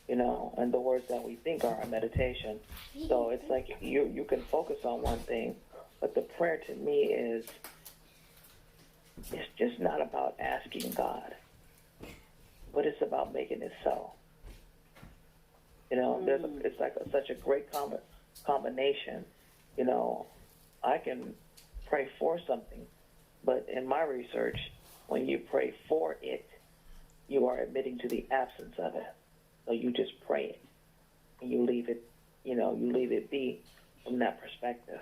you know, and the words that we think are our meditation. So it's like you can focus on one thing, but the prayer to me is, it's just not about asking God, but it's about making it so. You know, it's like such a great combination. You know, I can pray for something, but in my research, when you pray for it, you are admitting to the absence of it. So you just pray it, and you leave it, you leave it be from that perspective.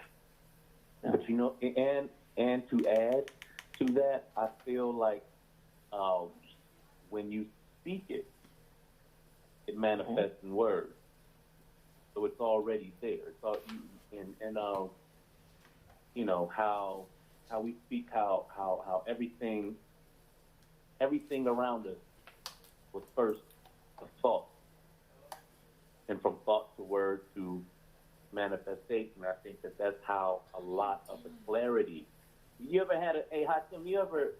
No. But you know, and to add to that, I feel like when you speak it, it manifests in words. So it's already there. It's all you know how we speak, how everything around us was first a thought, and from thought to word to manifestation. I think that's how a lot of the clarity. You ever had Hatim, you ever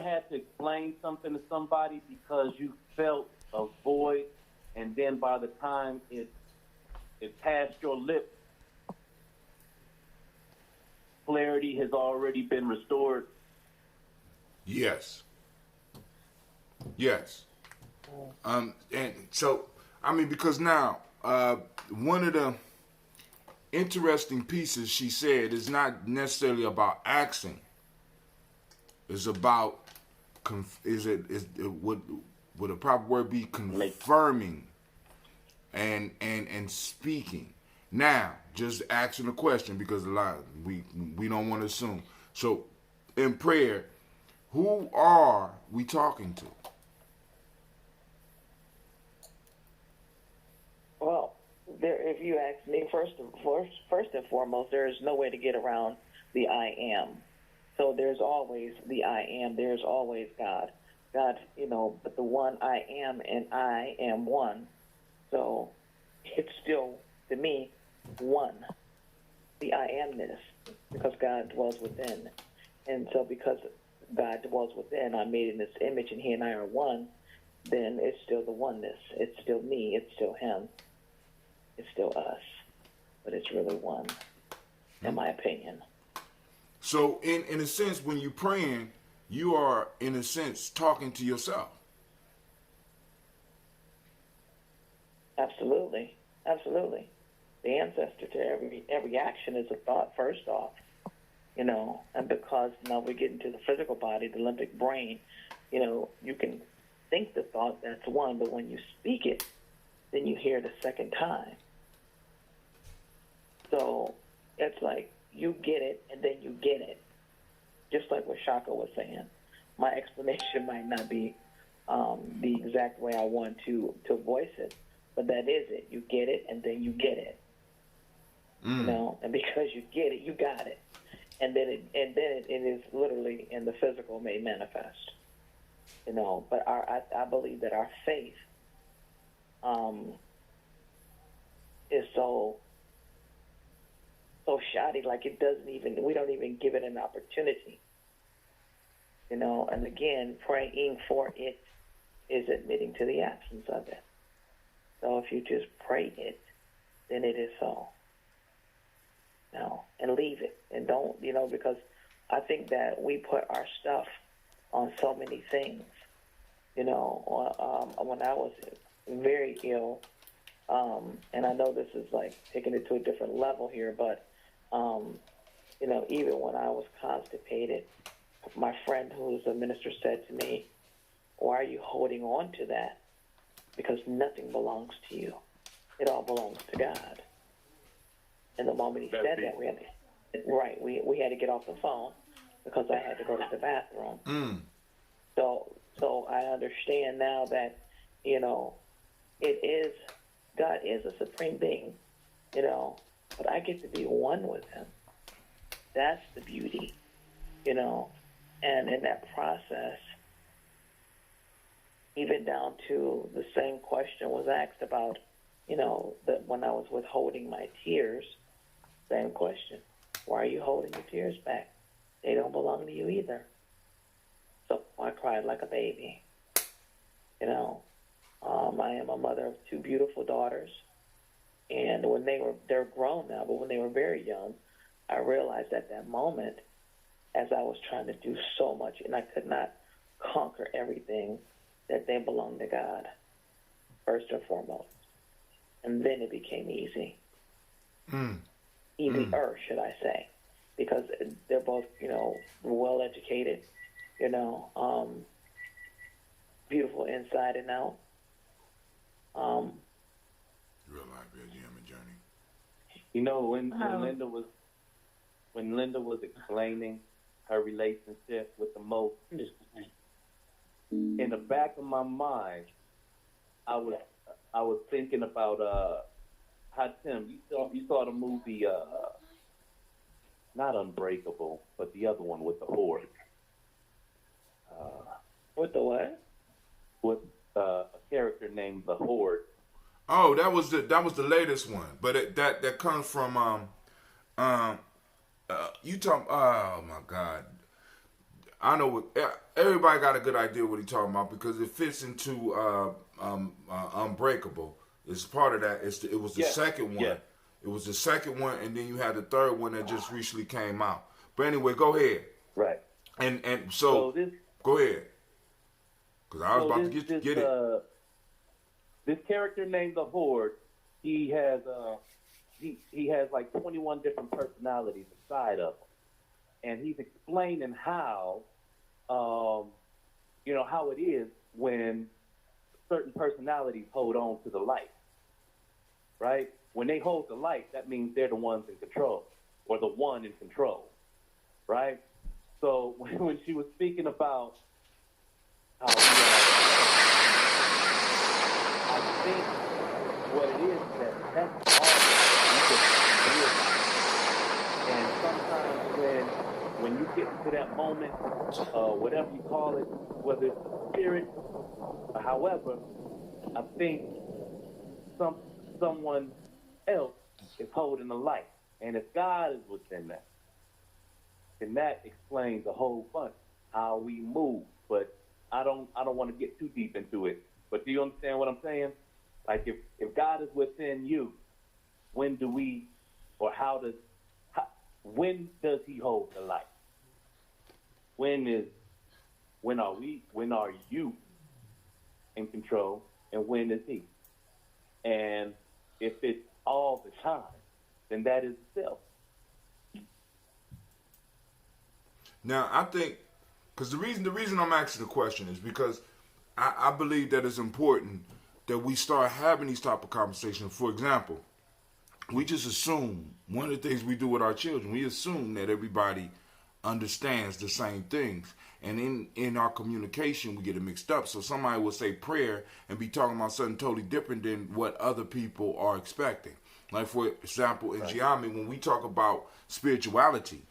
had to explain something to somebody because you felt a void, and then by the time it passed your lips, clarity has already been restored? Yes. And so, I mean, because now, one of the interesting pieces she said is not necessarily about asking. It's about, would a proper word be confirming and speaking. Now, just asking a question, because a lot we don't want to assume. So, in prayer, who are we talking to? Well, if you ask me, first and foremost, there is no way to get around the I am. So there's always the I am. There's always God. God, you know, but the one I am and I am one. So it's still, to me, one. The I amness, because God dwells within. And so because God dwells within, I'm made in His image, and He and I are one, then it's still the oneness. It's still me. It's still Him. It's still us. But it's really one, in my opinion. So in a sense, when you're praying, you are, in a sense, talking to yourself. Absolutely. Absolutely. The ancestor to every action is a thought, first off. You know, and because now we get into the physical body, the limbic brain, you know, you can think the thought, that's one, but when you speak it, then you hear it a second time. So it's like you get it and then you get it. Just like what Shaka was saying. My explanation might not be the exact way I want to voice it, but that is it. You get it and then you get it. You know, and because you get it, you got it. And then it is literally in the physical made manifest. You know, but I believe that our faith is so shoddy, like we don't even give it an opportunity. You know, and again, praying for it is admitting to the absence of it. So if you just pray it, then it is so. You know, and leave it. And don't, you know, because I think that we put our stuff on so many things. You know, when I was very ill, and I know this is like taking it to a different level here, but, you know, even when I was constipated, my friend who's a minister said to me, why are you holding on to that? Because nothing belongs to you. It all belongs to God. And the moment he said that, we had to get off the phone because I had to go to the bathroom. So I understand now that, you know, God is a supreme being, you know, but I get to be one with him. That's the beauty, you know. And in that process, even down to the same question was asked about, you know, that when I was withholding my tears, same question. Why are you holding your tears back? They don't belong to you either. So I cried like a baby. You know, I am a mother of two beautiful daughters. And when they're grown now, but when they were very young, I realized at that moment, as I was trying to do so much, and I could not conquer everything, that they belonged to God, first and foremost. And then it became easy. Easier, should I say, because they're both, you know, well-educated, you know, beautiful inside and out. Real life Gye-Nyame journey. You know, when Linda was explaining her relationship with the Most, in the back of my mind, I was thinking about how Tim, you saw the movie not Unbreakable, but the other one with the horde. With the what? With a character named the Horde. Oh, that was the latest one, but that comes from you talk. Oh my God, I know everybody got a good idea what he's talking about because it fits into Unbreakable. It's part of that. It was the second one. Yeah. It was the second one, and then you had the third one that just recently came out. But anyway, go ahead. Right. And so this, go ahead. Because I was about to get it. This character named the Horde, he has like 21 different personalities inside of him, and he's explaining how, you know, how it is when certain personalities hold on to the light, right? When they hold the light, that means they're the ones in control, or the one in control, right? So when she was speaking about how I think what it is that's all you can realize. And sometimes when you get into that moment, whatever you call it, whether it's the spirit or however, I think someone else is holding the light. And if God is within that, then that explains a whole bunch how we move. But I don't want to get too deep into it. But do you understand what I'm saying? Like if God is within you, when does he hold the light? When are you in control, and when is he? And if it's all the time, then that is self. Now, I think, because the reason I'm asking the question is because I believe that it's important that we start having these type of conversations. For example, we just assume, one of the things we do with our children, we assume that everybody understands the same things. And in our communication, we get it mixed up. So somebody will say prayer and be talking about something totally different than what other people are expecting. Like, for example, in Gye-Nyame, when we talk about spirituality,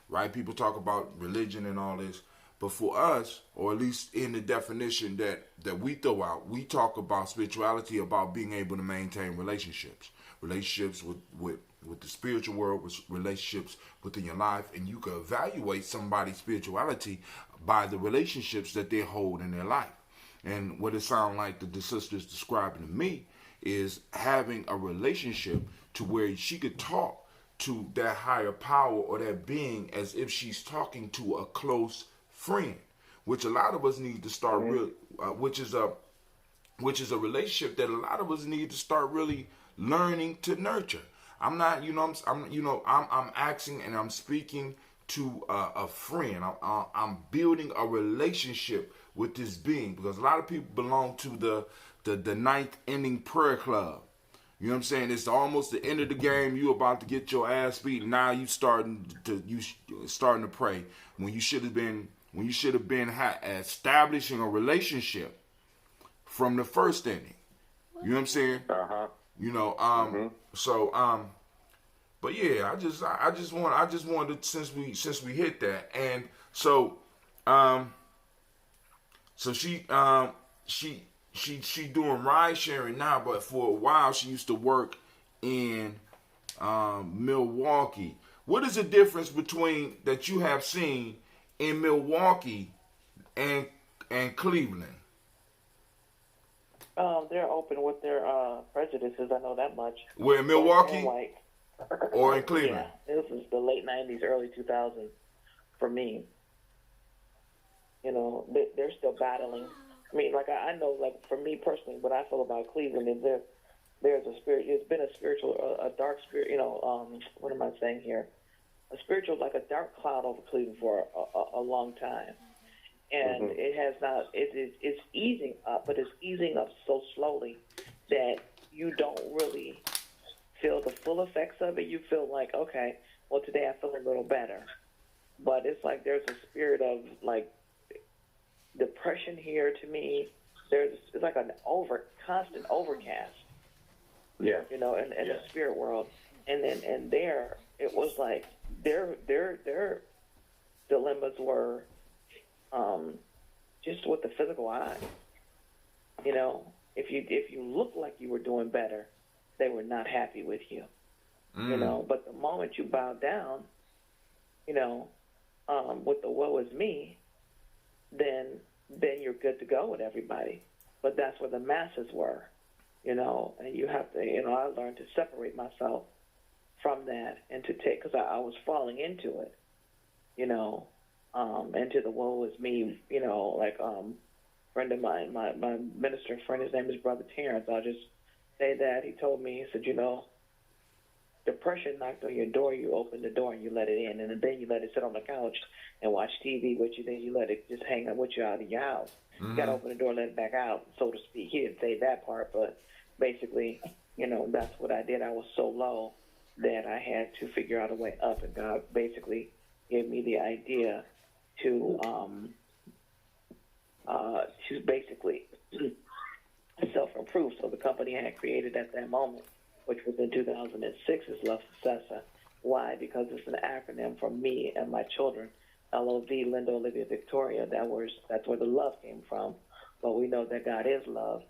right? People talk about religion and all this. But for us, or at least in the definition that we throw out, we talk about spirituality, about being able to maintain relationships. Relationships with the spiritual world, with relationships within your life. And you can evaluate somebody's spirituality by the relationships that they hold in their life. And what it sounds like the sister's describing to me is having a relationship to where she could talk to that higher power or that being as if she's talking to a close friend, which a lot of us need to start really, which is a relationship that a lot of us need to start really learning to nurture. I'm not, I'm acting and I'm speaking to a friend. I'm building a relationship with this being, because a lot of people belong to the ninth inning prayer club. You know what I'm saying? It's almost the end of the game. You about to get your ass beat, and now you starting to pray when you should have been establishing a relationship from the first inning. You know what I'm saying? So but yeah, I just wanted to, since we hit that, and so she doing ride sharing now, but for a while she used to work in Milwaukee. What is the difference between that you have seen in Milwaukee and Cleveland? They're open with their prejudices. I know that much. Where in Milwaukee or in Cleveland? Yeah, this is the late '90s, early 2000s for me. You know, they're still battling. I mean, like I know, like for me personally, what I feel about Cleveland is there's a spirit. It's been a spiritual, a dark spirit. You know, what am I saying here? A spiritual, like a dark cloud over Cleveland for a long time. And it has not, it's easing up, but it's easing up so slowly that you don't really feel the full effects of it. You feel like, okay, well, today I feel a little better. But it's like there's a spirit of, like, depression here to me. It's like an constant overcast. Yeah. You know, in the spirit world. And there, it was like their dilemmas were just with the physical eye. You know, if you looked like you were doing better, they were not happy with you. You know, but the moment you bow down, you know, with the woe is me, then you're good to go with everybody. But that's where the masses were, you know, and you have to, you know, I learned to separate myself from that and to take, because I was falling into it, you know, into the woe is me, you know, like friend of mine, my minister friend, his name is Brother Terrence. I'll just say that. He told me, he said, you know, depression knocked on your door, you open the door and you let it in, and then you let it sit on the couch and watch TV with you, then you let it just hang out with you out of your house. You got to open the door, let it back out, so to speak. He didn't say that part, but basically, you know, that's what I did. I was so low that I had to figure out a way up, and God basically gave me the idea to basically self-improve. So the company I had created at that moment, which was in 2006, is Love Successor. Why? Because it's an acronym for me and my children. L-O-V, Linda, Olivia, Victoria. That's where the love came from. But we know that God is love.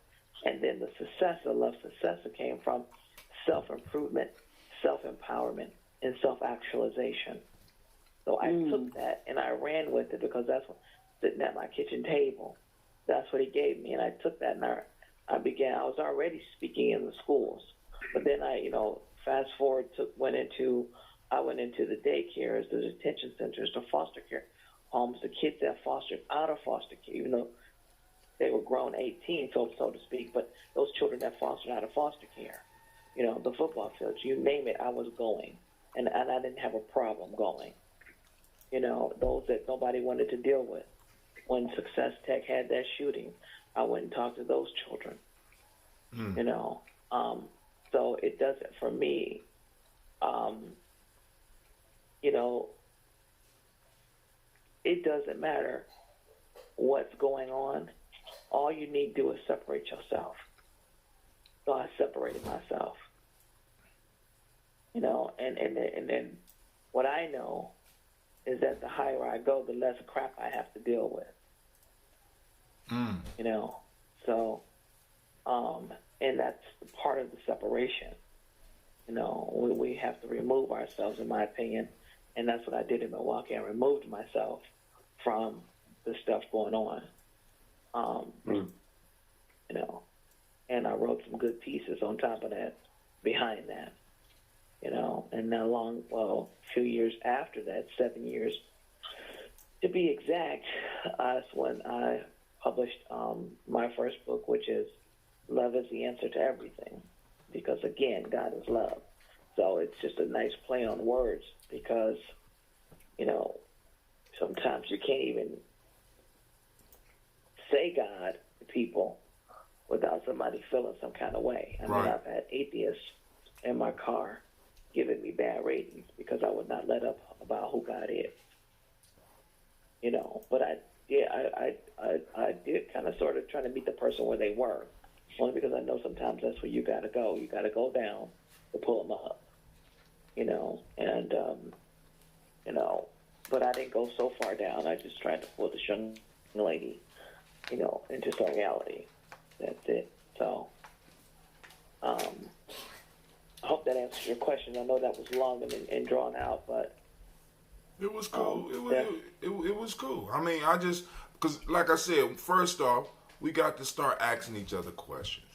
And then the successor, Love Successor, came from self-improvement, self-empowerment, and self-actualization. So I took that and I ran with it, because that's what, sitting at my kitchen table, that's what he gave me. And I took that and I was already speaking in the schools. But then I, you know, fast forward, I went into the daycares, the detention centers, the foster care homes, the kids that fostered out of foster care, even though they were grown 18, so to speak, but those children that fostered out of foster care, you know, the football fields, you name it, I was going. And I didn't have a problem going. You know, those that nobody wanted to deal with. When Success Tech had that shooting, I went and talked to those children. You know, so it doesn't for me. You know, it doesn't matter what's going on. All you need to do is separate yourself. So I separated myself. You know, and then what I know is that the higher I go, the less crap I have to deal with. You know, so, and that's part of the separation. You know, we have to remove ourselves, in my opinion, and that's what I did in Milwaukee. I removed myself from the stuff going on. You know, and I wrote some good pieces on top of that, behind that. You know, and not long, well, a few years after that, 7 years to be exact, that's when I published my first book, which is Love is the Answer to Everything. Because, again, God is love. So it's just a nice play on words because, you know, sometimes you can't even say God to people without somebody feeling some kind of way. I mean, I've had atheists in my car giving me bad ratings because I would not let up about who God is. You know, but I did kind of sort of trying to meet the person where they were. Only because I know sometimes that's where you got to go. You got to go down to pull them up, you know. And, you know, but I didn't go so far down. I just tried to pull this young lady, you know, into some reality. That's it. So I hope that answers your question. I know that was long and drawn out, but it was cool. It was cool. I mean, because like I said, first off, we got to start asking each other questions.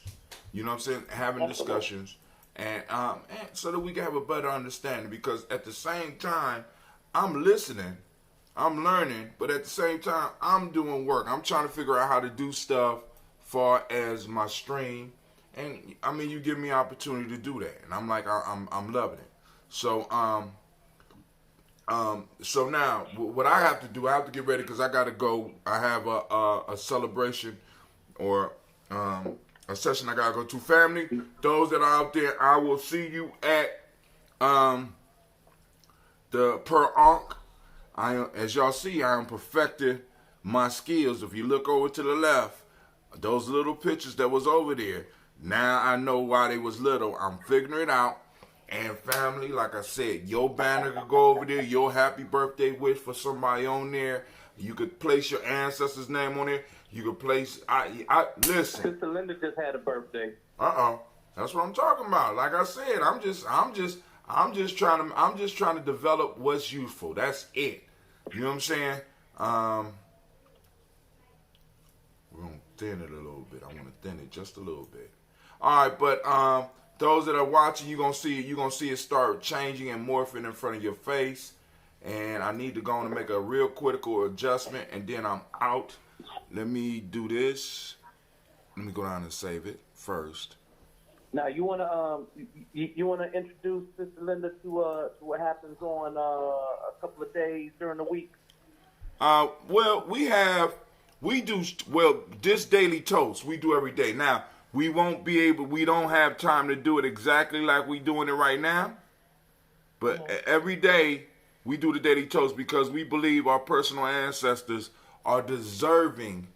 You know what I'm saying? Having discussions, and so that we can have a better understanding. Because at the same time, I'm listening, I'm learning, but at the same time, I'm doing work. I'm trying to figure out how to do stuff far as my stream. And I mean, you give me opportunity to do that, and I'm like, I'm loving it. So so now what I have to do, I have to get ready because I got to go. I have a celebration or a session I got to go to. Family, those that are out there, I will see you at the Per Ankh. As y'all see, I am perfecting my skills. If you look over to the left, those little pictures that was over there, now I know why they was little. I'm figuring it out. And family, like I said, your banner could go over there, your happy birthday wish for somebody on there. You could place your ancestor's name on there. You could place, I listen. Sister Linda just had a birthday. That's what I'm talking about. Like I said, I'm just trying to develop what's useful. That's it. You know what I'm saying? We're gonna thin it a little bit. I want to thin it just a little bit. All right, but those that are watching, you're gonna see it start changing and morphing in front of your face. And I need to go on and make a real critical adjustment, and then I'm out. Let me do this. Let me go down and save it first. Now you wanna introduce Sister Linda to what happens on a couple of days during the week? Well, we do this daily toast we do every day. Now we don't have time to do it exactly like we doing it right now, but every day we do the daily toast because we believe our personal ancestors are deserving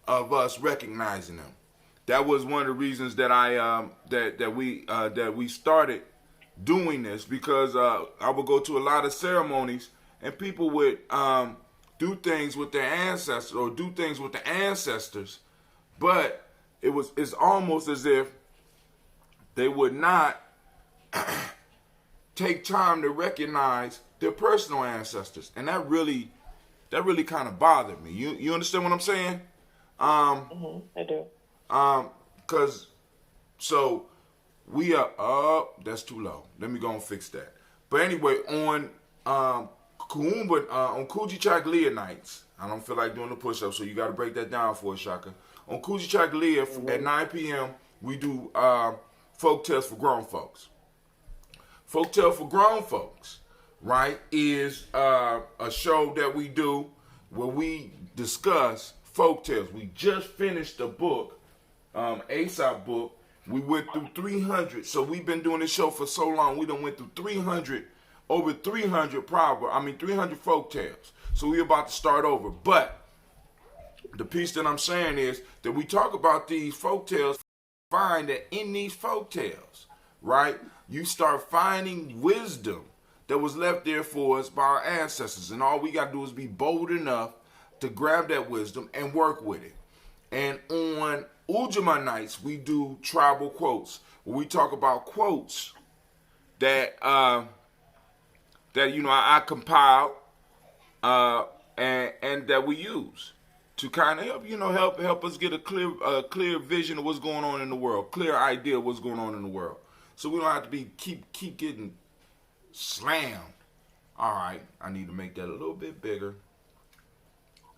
of us recognizing them. That was one of the reasons that we started doing this, because I would go to a lot of ceremonies and people would do things with their ancestors or do things with the ancestors, but it's almost as if they would not take time to recognize their personal ancestors, and that really kind of bothered me. You understand what I'm saying? I do. Cause so we are that's too low. Let me go and fix that. But anyway, on Kuumba, on Gye-Nyame nights, I don't feel like doing the push-up, so you got to break that down for us, Shaka. On Gye-Nyame at 9 p.m. we do folk tales for grown folks. Folk tale for grown folks, right, is a show that we do where we discuss folk tales. We just finished a book Aesop book, we went through 300. So we've been doing this show for so long. We done went through 300, over 300 300 folk tales. So we're about to start over. But the piece that I'm saying is that we talk about these folk tales, find that in these folk tales, right, you start finding wisdom that was left there for us by our ancestors. And all we got to do is be bold enough to grab that wisdom and work with it. And on Ujamaa nights, we do tribal quotes, where we talk about quotes that I compiled and that we use to kind of help us get a clear vision of what's going on in the world, clear idea of what's going on in the world, so we don't have to be keep getting slammed. All right, I need to make that a little bit bigger.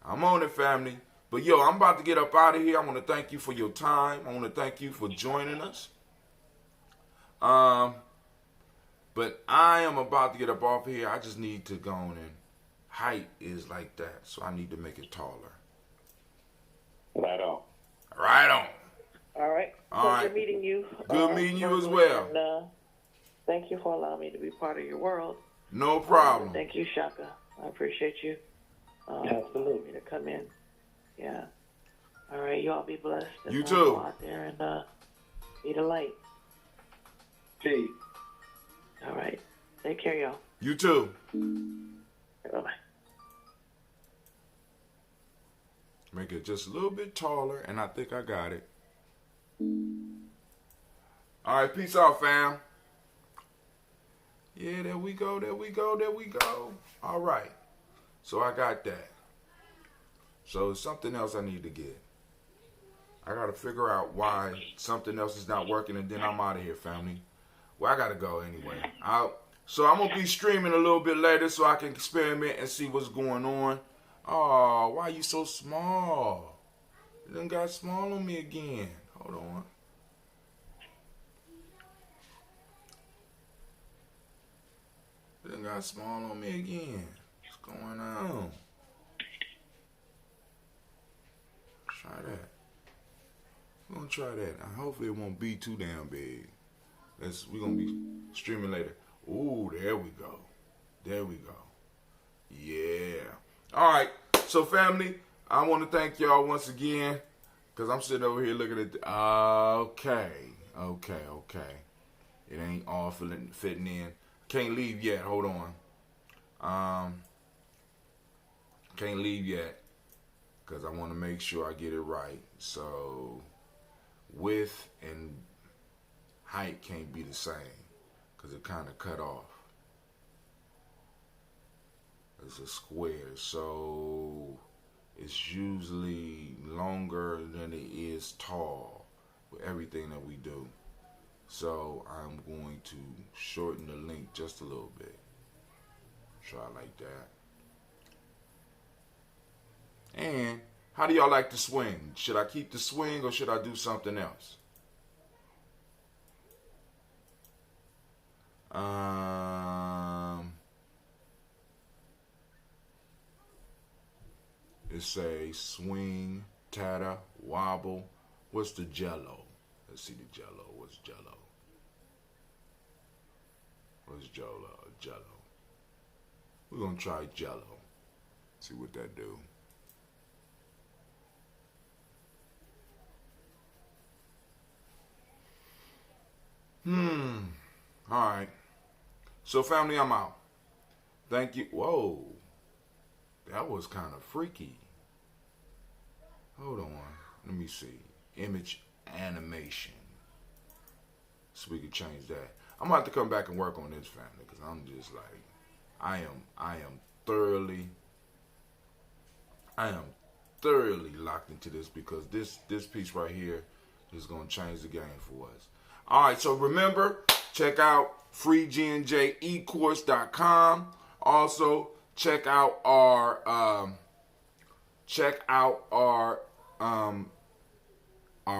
I'm on it, family. But yo, I'm about to get up out of here. I want to thank you for your time. I want to thank you for joining us. But I am about to get up off here. I just need to go on and height is like that, so I need to make it taller. Right on. Right on. All right. All right. Pleasure meeting you. Good meeting you as well. And, thank you for allowing me to be part of your world. No problem. Thank you, Shaka. I appreciate you. Absolutely. To come in. Yeah. All right. You all be blessed. You And, too. Go out there and be the light. Peace. All right. Take care, y'all. You too. Bye-bye. Make it just a little bit taller, and I think I got it. All right, peace out, fam. Yeah, there we go, there we go, there we go. All right. So I got that. So it's something else I need to get. I got to figure out why something else is not working, and then I'm out of here, family. Well, I got to go anyway. So I'm going to be streaming a little bit later so I can experiment and see what's going on. Oh, why you so small? You done got small on me again. Hold on. You done got small on me again. What's going on? Try that. We're going to try that. Hopefully it won't be too damn big. We're going to be streaming later. Ooh, there we go. There we go. Yeah. All right. So, family, I want to thank y'all once again because I'm sitting over here looking at okay. It ain't all fitting in. Can't leave yet. Hold on. Can't leave yet because I want to make sure I get it right. So, width and height can't be the same because it kind of cut off. It's a square, so it's usually longer than it is tall with everything that we do. So I'm going to shorten the length just a little bit. Try like that. And how do y'all like the swing? Should I keep the swing or should I do something else? It's a swing, tatter, wobble. What's the jello? Let's see the jello. What's jello? What's jello? Jello. We're going to try jello. See what that do. All right. So, family, I'm out. Thank you. Whoa. That was kind of freaky. Hold on. Let me see. Image animation. So we can change that. I'm going to have to come back and work on this, family, because I'm just like, I am thoroughly locked into this because this piece right here is going to change the game for us. All right, so remember, check out freegnjecourse.com. Also, check out our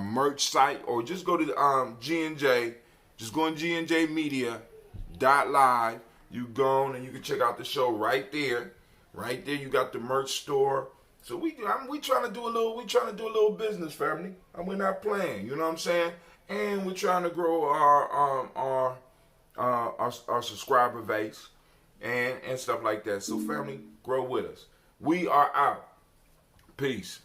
merch site, or just go to G&J. Just go on gnjmedia.live. You go and you can check out the show right there. Right there, you got the merch store. So we trying to do a little business, family. And we're not playing, you know what I'm saying? And we're trying to grow our subscriber base and stuff like that. So family, grow with us. We are out. Peace.